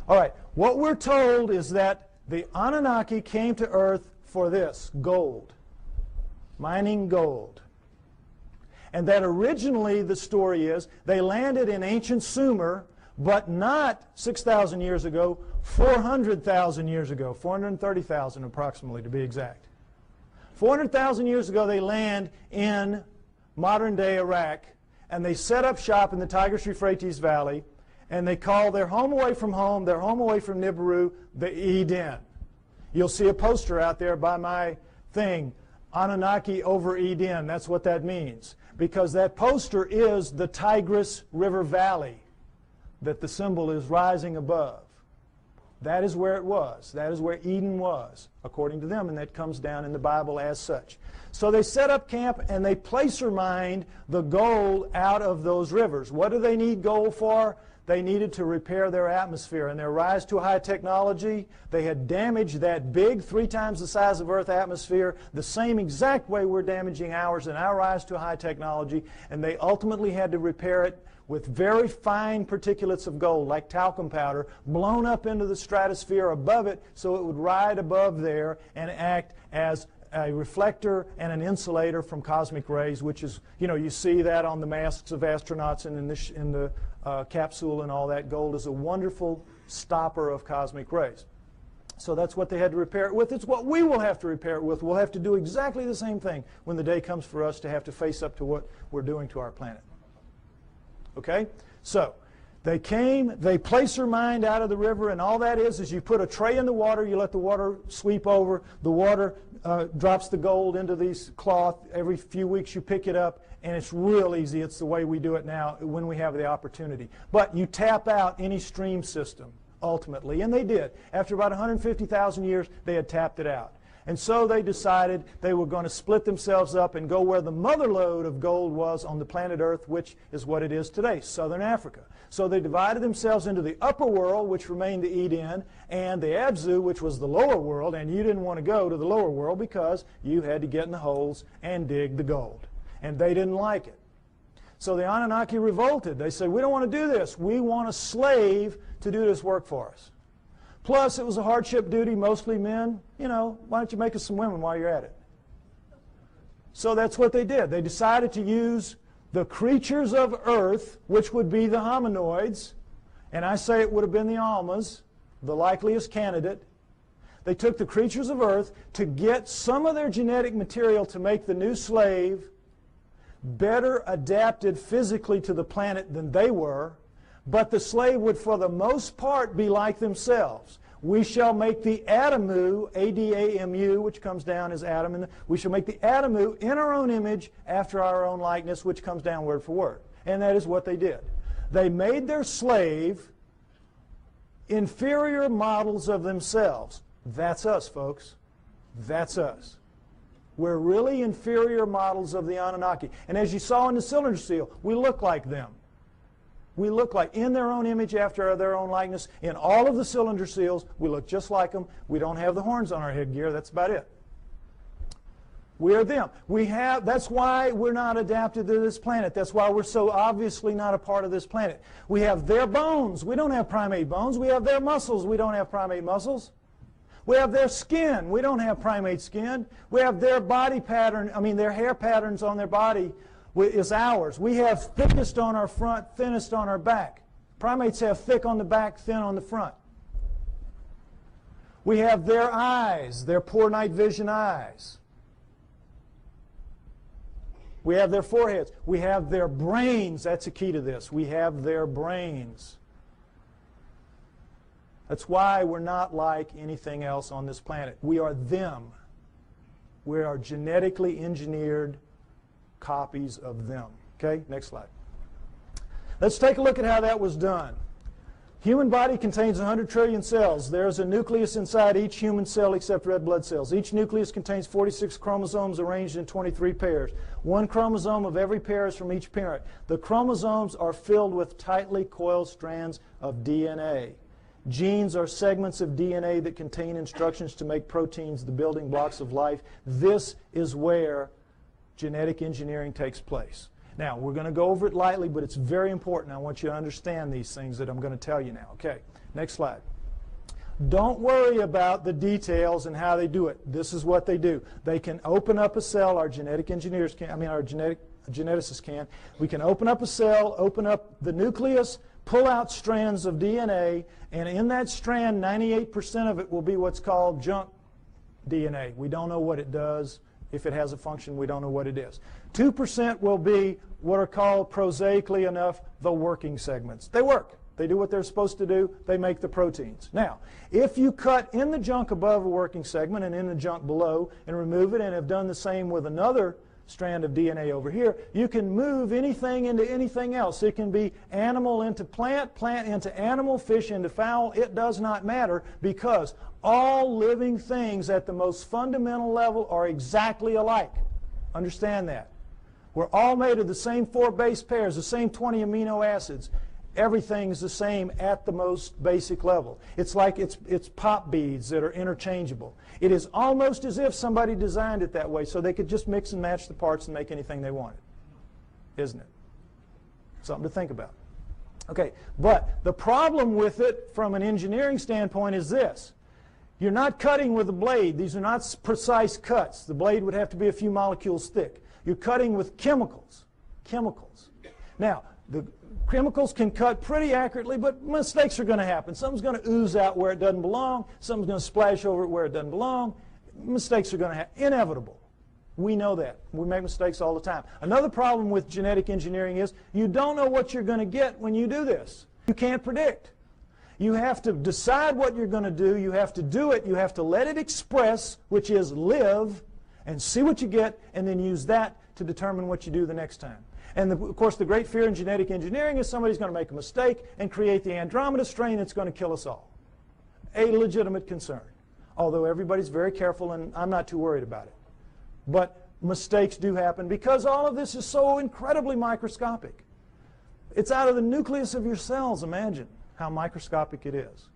All right. What we're told is that the Anunnaki came to Earth for this, gold, mining gold. And that originally the story is they landed in ancient Sumer, but not 6,000 years ago, 400,000 years ago, 430,000 approximately to be exact. 400,000 years ago they land in modern-day Iraq, and they set up shop in the Tigris-Euphrates Valley, and they call their home away from home, their home away from Nibiru, the Eden. You'll see a poster out there by my thing, Anunnaki over Eden. That's what that means. Because that poster is the Tigris River Valley that the symbol is rising above. That is where it was. That is where Eden was, according to them, and that comes down in the Bible as such. So they set up camp and they placer mined the gold out of those rivers. What do they need gold for? They needed to repair their atmosphere. In their rise to high technology, they had damaged that big, 3 times the size of Earth atmosphere, the same exact way we're damaging ours in our rise to high technology, and they ultimately had to repair it with very fine particulates of gold, like talcum powder, blown up into the stratosphere above it so it would ride above there and act as a reflector and an insulator from cosmic rays, which is, you see that on the masks of astronauts and in the capsule and all that. Gold is a wonderful stopper of cosmic rays. So that's what they had to repair it with. It's what we will have to repair it with. We'll have to do exactly the same thing when the day comes for us to have to face up to what we're doing to our planet. Okay? So they came, they placer mined out of the river, and all that is you put a tray in the water, you let the water sweep over, the water drops the gold into these cloth. Every few weeks you pick it up, and it's real easy. It's the way we do it now when we have the opportunity. But you tap out any stream system, ultimately, and they did. After about 150,000 years, they had tapped it out. And so they decided they were going to split themselves up and go where the mother lode of gold was on the planet Earth, which is what it is today, southern Africa. So they divided themselves into the upper world, which remained the Eden, and the Abzu, which was the lower world, and you didn't want to go to the lower world because you had to get in the holes and dig the gold. And they didn't like it. So the Anunnaki revolted. They said, we don't want to do this. We want a slave to do this work for us. Plus, it was a hardship duty, mostly men. Why don't you make us some women while you're at it? So that's what they did. They decided to use the creatures of Earth, which would be the hominoids, and I say it would have been the Almas, the likeliest candidate. They took the creatures of Earth to get some of their genetic material to make the new slave better adapted physically to the planet than they were, but the slave would for the most part be like themselves. We shall make the Adamu, A-D-A-M-U, which comes down as Adam, and we shall make the Adamu in our own image after our own likeness, which comes down word for word. And that is what they did. They made their slave inferior models of themselves. That's us, folks. That's us. We're really inferior models of the Anunnaki. And as you saw in the cylinder seal, we look like them. We look like, in their own image, after their own likeness. In all of the cylinder seals, we look just like them. We don't have the horns on our headgear. That's about it. We are them. That's why we're not adapted to this planet. That's why we're so obviously not a part of this planet. We have their bones. We don't have primate bones. We have their muscles. We don't have primate muscles. We have their skin. We don't have primate skin. We have their body pattern, their hair patterns on their body is ours. We have thickest on our front, thinnest on our back. Primates have thick on the back, thin on the front. We have their eyes, their poor night vision eyes. We have their foreheads. We have their brains. That's a key to this. We have their brains. That's why we're not like anything else on this planet. We are them. We are genetically engineered copies of them. Okay, next slide. Let's take a look at how that was done. Human body contains 100 trillion cells. There's a nucleus inside each human cell except red blood cells. Each nucleus contains 46 chromosomes arranged in 23 pairs. One chromosome of every pair is from each parent. The chromosomes are filled with tightly coiled strands of DNA. Genes are segments of DNA that contain instructions to make proteins, the building blocks of life. This is where genetic engineering takes place. Now, we're going to go over it lightly, but it's very important. I want you to understand these things that I'm going to tell you now. Okay, next slide. Don't worry about the details and how they do it. This is what they do. They can open up a cell, our genetic engineers can, our geneticists can. We can open up a cell, open up the nucleus, pull out strands of DNA, and in that strand, 98% of it will be what's called junk DNA. We don't know what it does. If it has a function, we don't know what it is. 2% will be what are called, prosaically enough, the working segments. They work. They do what they're supposed to do. They make the proteins. Now, if you cut in the junk above a working segment and in the junk below and remove it and have done the same with another strand of DNA over here. You can move anything into anything else. It can be animal into plant, plant into animal, fish into fowl. It does not matter, because all living things at the most fundamental level are exactly alike. Understand that. We're all made of the same 4 base pairs, the same 20 amino acids. Everything is the same at the most basic level. It's like it's pop beads that are interchangeable. It is almost as if somebody designed it that way so they could just mix and match the parts and make anything they wanted. Isn't it? Something to think about. Okay, but the problem with it from an engineering standpoint is this. You're not cutting with a blade. These are not precise cuts. The blade would have to be a few molecules thick. You're cutting with chemicals. Chemicals. Now, the chemicals can cut pretty accurately, but mistakes are going to happen. Something's going to ooze out where it doesn't belong. Something's going to splash over it where it doesn't belong. Mistakes are going to happen. Inevitable. We know that. We make mistakes all the time. Another problem with genetic engineering is you don't know what you're going to get when you do this. You can't predict. You have to decide what you're going to do. You have to do it. You have to let it express, which is live, and see what you get, and then use that to determine what you do the next time. And of course, the great fear in genetic engineering is somebody's going to make a mistake and create the Andromeda strain that's going to kill us all. A legitimate concern. Although everybody's very careful, and I'm not too worried about it. But mistakes do happen because all of this is so incredibly microscopic. It's out of the nucleus of your cells. Imagine how microscopic it is.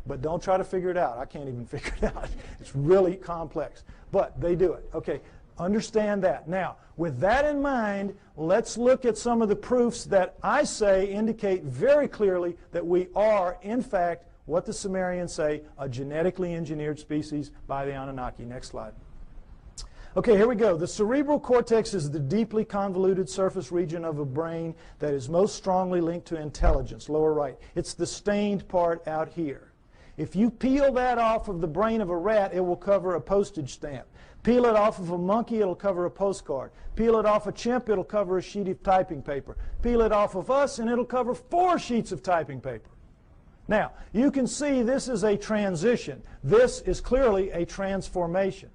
But don't try to figure it out. I can't even figure it out. It's really complex. But they do it. Okay, understand that. Now, with that in mind, let's look at some of the proofs that I say indicate very clearly that we are, in fact, what the Sumerians say, a genetically engineered species by the Anunnaki. Next slide. Okay, here we go. The cerebral cortex is the deeply convoluted surface region of a brain that is most strongly linked to intelligence, lower right. It's the stained part out here. If you peel that off of the brain of a rat, it will cover a postage stamp. Peel it off of a monkey, it'll cover a postcard. Peel it off a chimp, it'll cover a sheet of typing paper. Peel it off of us, and it'll cover 4 sheets of typing paper. Now, you can see this is a transition. This is clearly a transformation.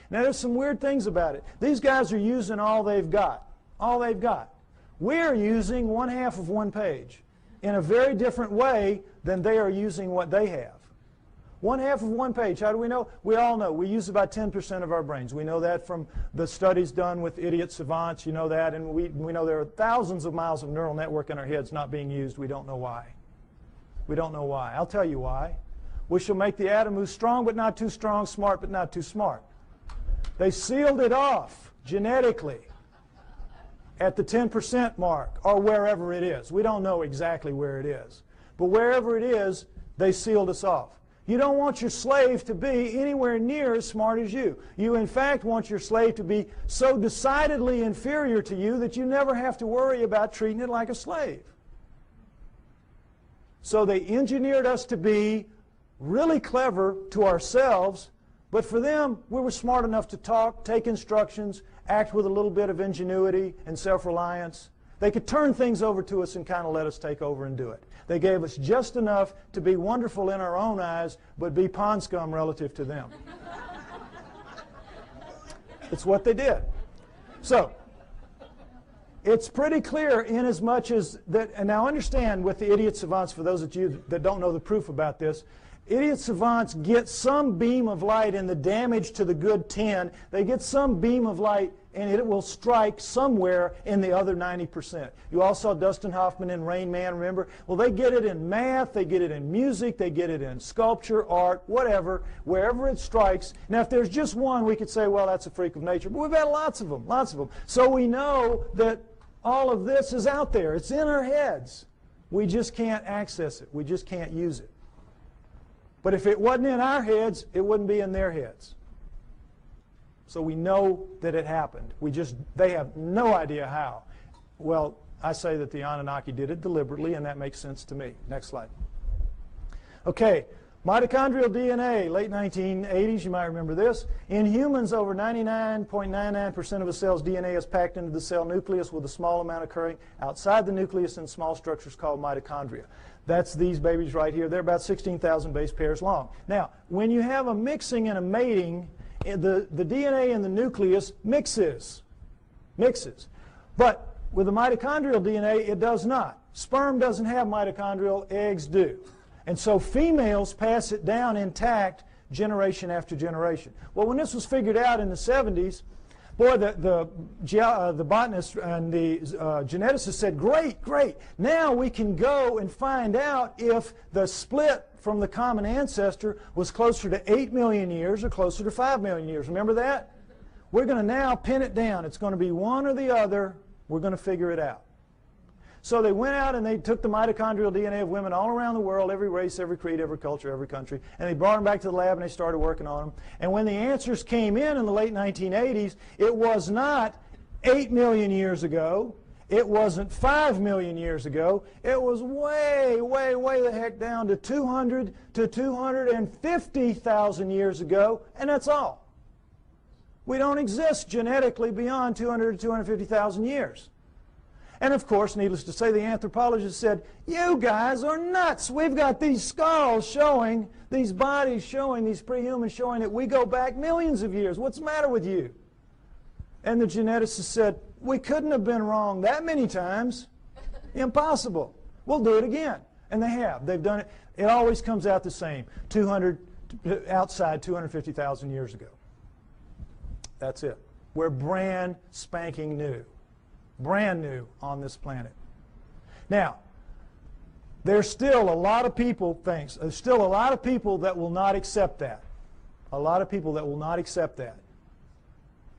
Now, there's some weird things about it. These guys are using all they've got. All they've got. We're using 1/2 of one page in a very different way than they are using what they have. 1/2 of one page. How do we know? We all know. We use about 10% of our brains. We know that from the studies done with idiot savants. You know that. And we know there are thousands of miles of neural network in our heads not being used. We don't know why. We don't know why. I'll tell you why. We shall make the atom who's strong but not too strong, smart but not too smart. They sealed it off genetically at the 10% mark or wherever it is. We don't know exactly where it is. But wherever it is, they sealed us off. You don't want your slave to be anywhere near as smart as you. You, in fact, want your slave to be so decidedly inferior to you that you never have to worry about treating it like a slave. So they engineered us to be really clever to ourselves, but for them, we were smart enough to talk, take instructions, act with a little bit of ingenuity and self-reliance. They could turn things over to us and kind of let us take over and do it. They gave us just enough to be wonderful in our own eyes, but be pond scum relative to them. It's what they did. So, it's pretty clear in as much as that, and now understand with the idiot savants, for those of you that don't know the proof about this, idiot savants get some beam of light in the damage to the good 10. They get some beam of light and it will strike somewhere in the other 90%. You all saw Dustin Hoffman in Rain Man, remember? Well, they get it in math, they get it in music, they get it in sculpture, art, whatever, wherever it strikes. Now, if there's just one, we could say, well, that's a freak of nature. But we've had lots of them, lots of them. So we know that all of this is out there. It's in our heads. We just can't access it. We just can't use it. But if it wasn't in our heads, it wouldn't be in their heads. So we know that it happened. They have no idea how. Well, I say that the Anunnaki did it deliberately, and that makes sense to me. Next slide. Okay, mitochondrial DNA, late 1980s, you might remember this. In humans, over 99.99% of a cell's DNA is packed into the cell nucleus, with a small amount occurring outside the nucleus in small structures called mitochondria. That's these babies right here. They're about 16,000 base pairs long. Now, when you have a mixing and a mating, the DNA in the nucleus mixes. mixes. But with the mitochondrial DNA, it does not. Sperm doesn't have mitochondrial, eggs do. And so females pass it down intact generation after generation. Well, when this was figured out in the 70s, boy, the botanists and the geneticists said, great, great. Now we can go and find out if the split from the common ancestor was closer to 8 million years or closer to 5 million years. Remember that? We're going to now pin it down. It's going to be one or the other. We're going to figure it out. So they went out and they took the mitochondrial DNA of women all around the world, every race, every creed, every culture, every country, and they brought them back to the lab and they started working on them. And when the answers came in the late 1980s, it was not 8 million years ago. It wasn't 5 million years ago. It was way, way, way the heck down to 200 to 250,000 years ago, and that's all. We don't exist genetically beyond 200 to 250,000 years. And of course, needless to say, the anthropologists said, you guys are nuts. We've got these skulls showing, these bodies showing, these prehumans showing that we go back millions of years. What's the matter with you? And the geneticists said, we couldn't have been wrong that many times. Impossible. We'll do it again. And they have. They've done it. It always comes out the same. Outside 250,000 years ago. That's it. We're brand spanking new. Brand new on this planet. Now, there's still a lot of people, there's still a lot of people that will not accept that. A lot of people that will not accept that.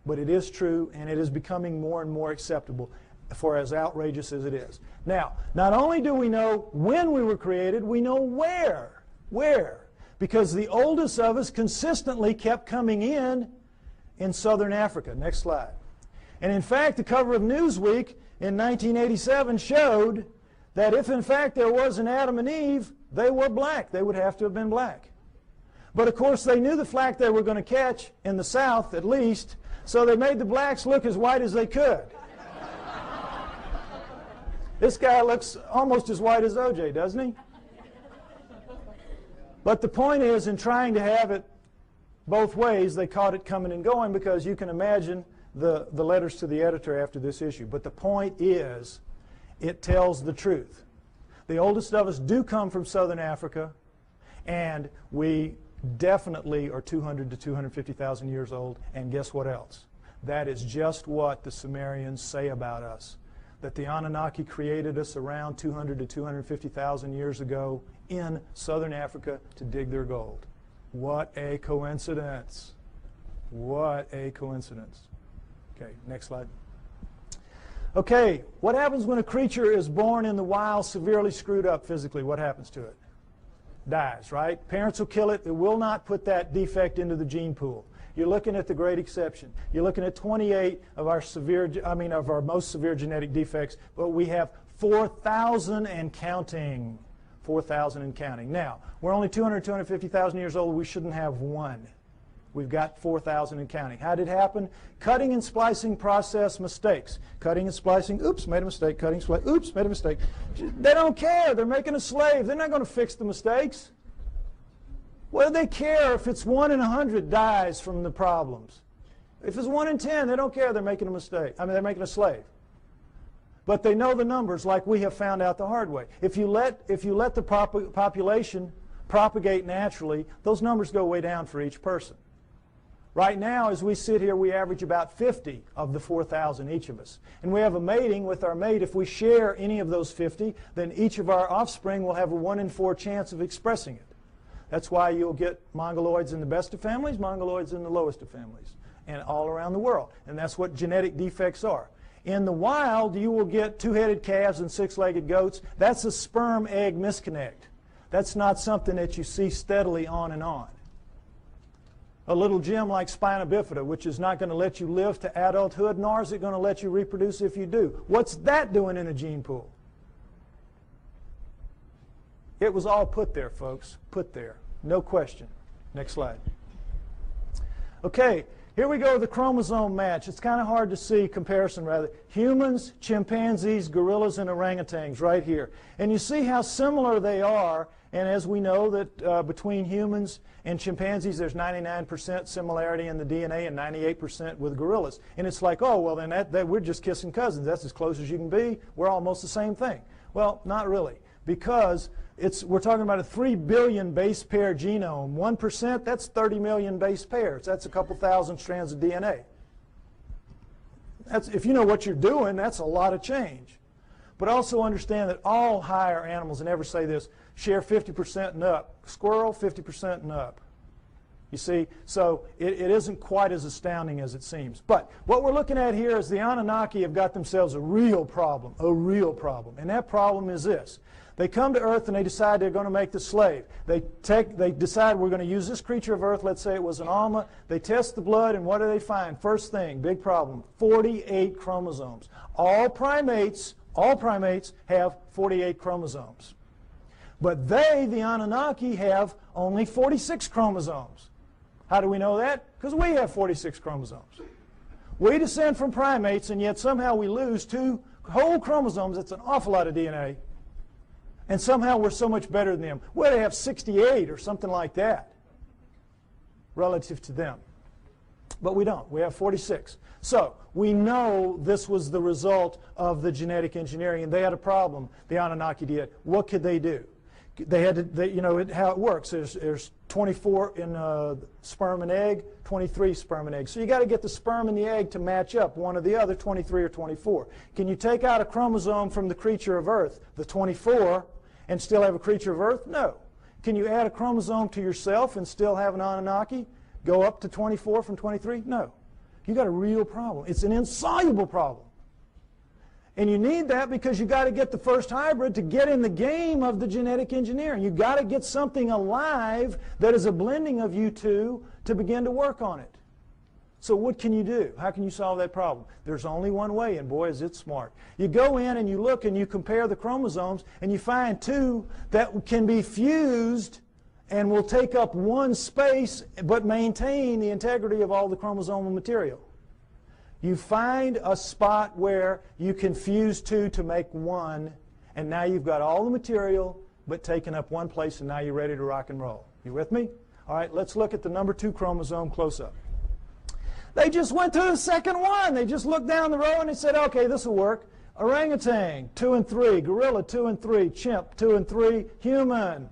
But it is true, and it is becoming more and more acceptable, for as outrageous as it is. Now, not only do we know when we were created, we know where. Where? Because the oldest of us consistently kept coming in southern Africa. Next slide. And in fact, the cover of Newsweek in 1987 showed that if in fact there was an Adam and Eve, they were black. They would have to have been black. But of course they knew the flack they were going to catch, in the South at least, so they made the blacks look as white as they could. This guy looks almost as white as OJ, doesn't he? But the point is, in trying to have it both ways, they caught it coming and going, because you can imagine the letters to the editor after this issue. But the point is, it tells the truth. The oldest of us do come from southern Africa, and we definitely are 200 to 250,000 years old. And guess what else? That is just what the Sumerians say about us. That the Anunnaki created us around 200 to 250,000 years ago in southern Africa to dig their gold. What a coincidence. What a coincidence. Okay, next slide. Okay, what happens when a creature is born in the wild severely screwed up physically? What happens to it? Dies, right? Parents will kill it. It will not put that defect into the gene pool. You're looking at the great exception. You're looking at 28 of our most severe genetic defects, but we have 4,000 and counting. 4,000 and counting. Now, we're only 200, 250,000 years old. We shouldn't have one. We've got 4,000 and counting. How did it happen? Cutting and splicing process mistakes. Cutting and splicing, oops, made a mistake. Cutting, splicing, oops, made a mistake. They don't care. They're making a slave. They're not going to fix the mistakes. What do they care if it's 1 in 100 dies from the problems? If it's 1 in 10, they don't care. They're making a mistake. I mean, they're making a slave. But they know the numbers, like we have found out the hard way. If you let the population propagate naturally, those numbers go way down for each person. Right now, as we sit here, we average about 50 of the 4,000, each of us. And we have a mating with our mate. If we share any of those 50, then each of our offspring will have a 1 in 4 chance of expressing it. That's why you'll get mongoloids in the best of families, mongoloids in the lowest of families, and all around the world. And that's what genetic defects are. In the wild, you will get 2-headed calves and 6-legged goats. That's a sperm-egg misconnect. That's not something that you see steadily on and on. A little gem like spina bifida, which is not going to let you live to adulthood, nor is it going to let you reproduce if you do. What's that doing in a gene pool? It was all put there, folks. Put there. No question. Next slide. Okay, Here we go with the chromosome match. It's kind of hard to see comparison, rather. Humans, chimpanzees, gorillas, and orangutans right here. And you see how similar they are. And as we know that between humans and chimpanzees, there's 99% similarity in the DNA and 98% with gorillas. And it's like, oh, well, then we're just kissing cousins. That's as close as you can be. We're almost the same thing. Well, not really, because we're talking about a 3 billion base pair genome. 1%, that's 30 million base pairs. That's a couple thousand strands of DNA. If you know what you're doing, that's a lot of change. But also understand that all higher animals, and never say this, share 50% and up. Squirrel, 50% and up. You see, so it isn't quite as astounding as it seems. But what we're looking at here is the Anunnaki have got themselves a real problem, and that problem is this. They come to Earth and they decide they're going to make the slave. They decide we're going to use this creature of Earth, let's say it was an Alma. They test the blood, and what do they find? First thing, big problem, 48 chromosomes. All primates have 48 chromosomes. But they, the Anunnaki, have only 46 chromosomes. How do we know that? Because we have 46 chromosomes. We descend from primates, and yet somehow we lose 2 whole chromosomes. That's an awful lot of DNA. And somehow we're so much better than them. Well, they have 68 or something like that relative to them. But we don't. We have 46. So we know this was the result of the genetic engineering, and they had a problem, the Anunnaki did. What could they do? They had to, you know how it works. There's 24 in sperm and egg, 23 sperm and egg. So you got to get the sperm and the egg to match up, one or the other, 23 or 24. Can you take out a chromosome from the creature of Earth, the 24, and still have a creature of Earth? No. Can you add a chromosome to yourself and still have an Anunnaki? Go up to 24 from 23? No. You got a real problem. It's an insoluble problem. And you need that because you got to get the first hybrid to get in the game of the genetic engineering. You got to get something alive that is a blending of you two to begin to work on it. So what can you do? How can you solve that problem? There's only one way, and boy, is it smart. You go in and you look and you compare the chromosomes, and you find 2 that can be fused and will take up one space but maintain the integrity of all the chromosomal material. You find a spot where you can fuse 2 to make 1, and now you've got all the material but taken up one place, and now you're ready to rock and roll. You with me? All right, let's look at the number 2 chromosome close up. They just went to the second one. They just looked down the row and they said, okay, this will work. Orangutan, 2 and 3. Gorilla, 2 and 3. Chimp, 2 and 3. Human.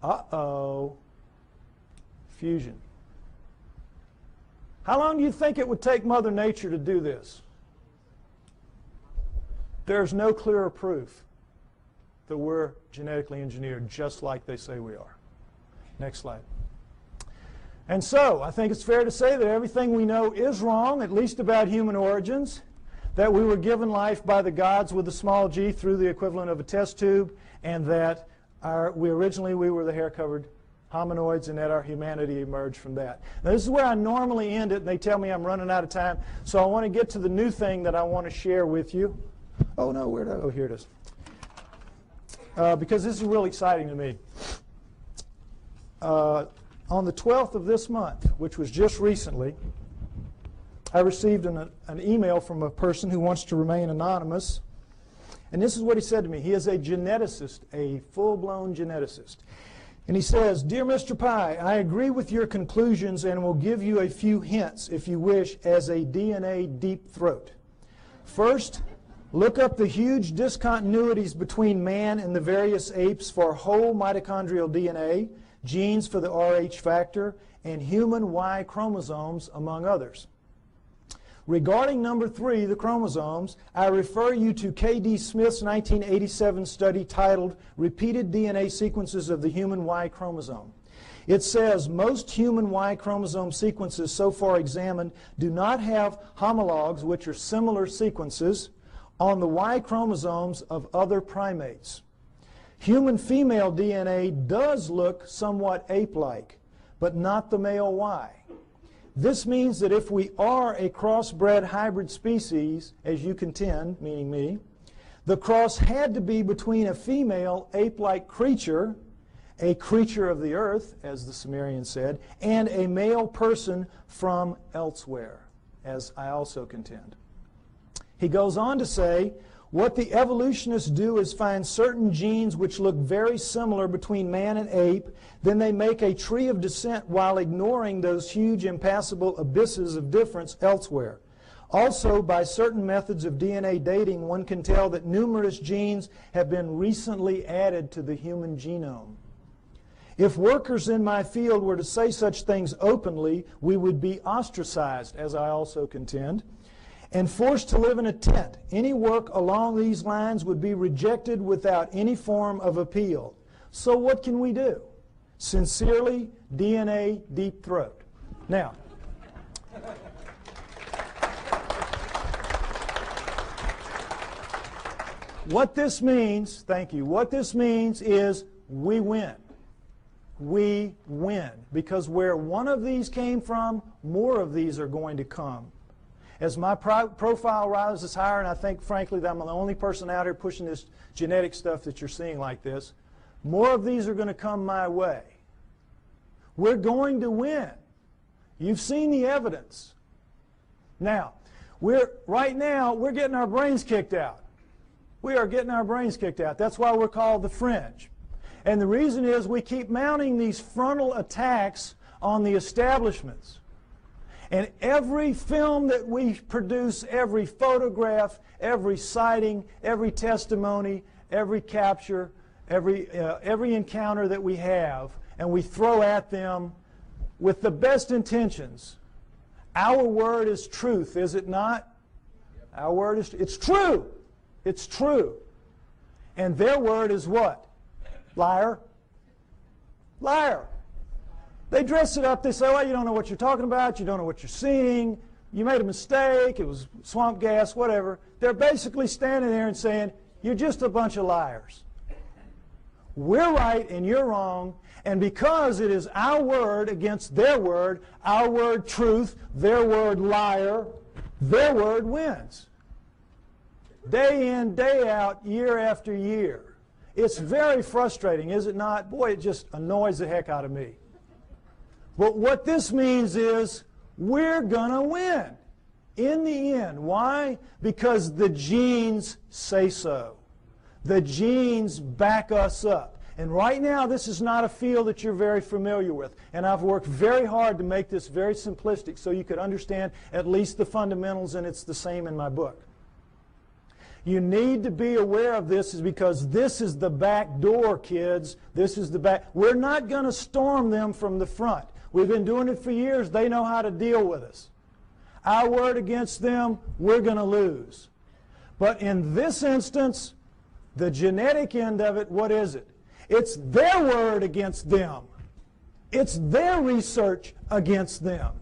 Uh-oh. Fusion. How long do you think it would take Mother Nature to do this? There's no clearer proof that we're genetically engineered just like they say we are. Next slide. And so, I think it's fair to say that everything we know is wrong, at least about human origins, that we were given life by the gods with a small g through the equivalent of a test tube, and that originally we were the hair-covered hominoids, and that our humanity emerged from that. Now, this is where I normally end it, and they tell me I'm running out of time, so I want to get to the new thing that I want to share with you. Oh, no, where did I? Oh, here it is. Because this is really exciting to me. On the 12th of this month, which was just recently, I received an email from a person who wants to remain anonymous. And this is what he said to me. He is a geneticist, a full-blown geneticist. And he says, Dear Mr. Pye, I agree with your conclusions and will give you a few hints, if you wish, as a DNA deep throat. First, look up the huge discontinuities between man and the various apes for whole mitochondrial DNA, genes for the Rh factor, and human Y chromosomes, among others. Regarding number 3, the chromosomes, I refer you to K.D. Smith's 1987 study titled Repeated DNA Sequences of the Human Y Chromosome. It says most human Y chromosome sequences so far examined do not have homologs, which are similar sequences, on the Y chromosomes of other primates. Human female DNA does look somewhat ape-like, but not the male Y. This means that if we are a crossbred hybrid species, as you contend, meaning me, the cross had to be between a female ape-like creature a creature of the earth, as the Sumerians said, and a male person from elsewhere, as I also contend. He goes on to say, what the evolutionists do is find certain genes which look very similar between man and ape, then they make a tree of descent while ignoring those huge impassable abysses of difference elsewhere. Also, by certain methods of DNA dating, one can tell that numerous genes have been recently added to the human genome. If workers in my field were to say such things openly, we would be ostracized, as I also contend, and forced to live in a tent. Any work along these lines would be rejected without any form of appeal. So what can we do? Sincerely, DNA Deep Throat. Now, what this means, thank you, what this means is we win. We win. Because where one of these came from, more of these are going to come. As my profile rises higher, and I think, frankly, that I'm the only person out here pushing this genetic stuff that you're seeing like this, more of these are going to come my way. We're going to win. You've seen the evidence. Now, right now, we're getting our brains kicked out. We are getting our brains kicked out. That's why we're called the fringe. And the reason is we keep mounting these frontal attacks on the establishments. And every film that we produce, every photograph, every sighting, every testimony, every capture, every encounter that we have, and we throw at them with the best intentions. Our word is truth, is it not? Our word is, it's true. It's true. And their word is what? Liar. Liar. They dress it up. They say, well, you don't know what you're talking about. You don't know what you're seeing. You made a mistake. It was swamp gas, whatever. They're basically standing there and saying, you're just a bunch of liars. We're right and you're wrong. And because it is our word against their word, our word truth, their word liar, their word wins. Day in, day out, year after year. It's very frustrating, is it not? Boy, it just annoys the heck out of me. But what this means is we're going to win in the end. Why? Because the genes say so. The genes back us up. And right now, this is not a field that you're very familiar with. And I've worked very hard to make this very simplistic so you could understand at least the fundamentals, and it's the same in my book. You need to be aware of this is because this is the back door, kids. This is the back. We're not going to storm them from the front. We've been doing it for years. They know how to deal with us. Our word against them, we're going to lose. But in this instance, the genetic end of it, what is it? It's their word against them. It's their research against them.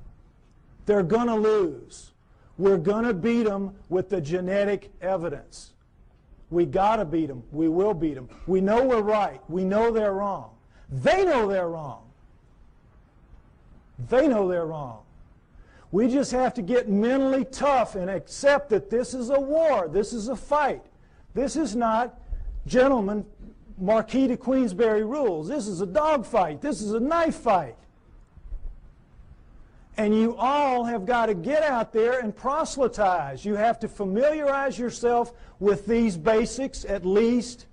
They're going to lose. We're going to beat them with the genetic evidence. We got to beat them. We will beat them. We know we're right. We know they're wrong. They know they're wrong. They know they're wrong. We just have to get mentally tough and accept that this is a war. This is a fight. This is not, gentlemen, Marquis de Queensberry rules. This is a dog fight. This is a knife fight. And you all have got to get out there and proselytize. You have to familiarize yourself with these basics at least.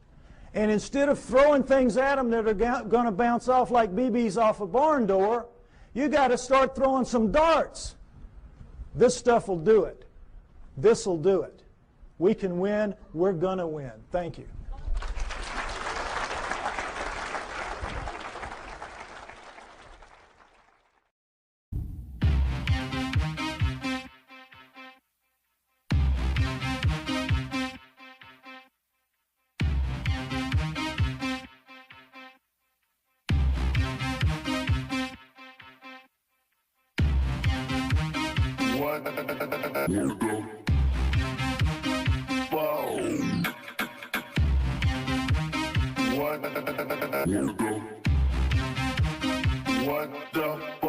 And instead of throwing things at them that are going to bounce off like BBs off a barn door, you got to start throwing some darts. This stuff will do it. This will do it. We can win. We're going to win. Thank you. What the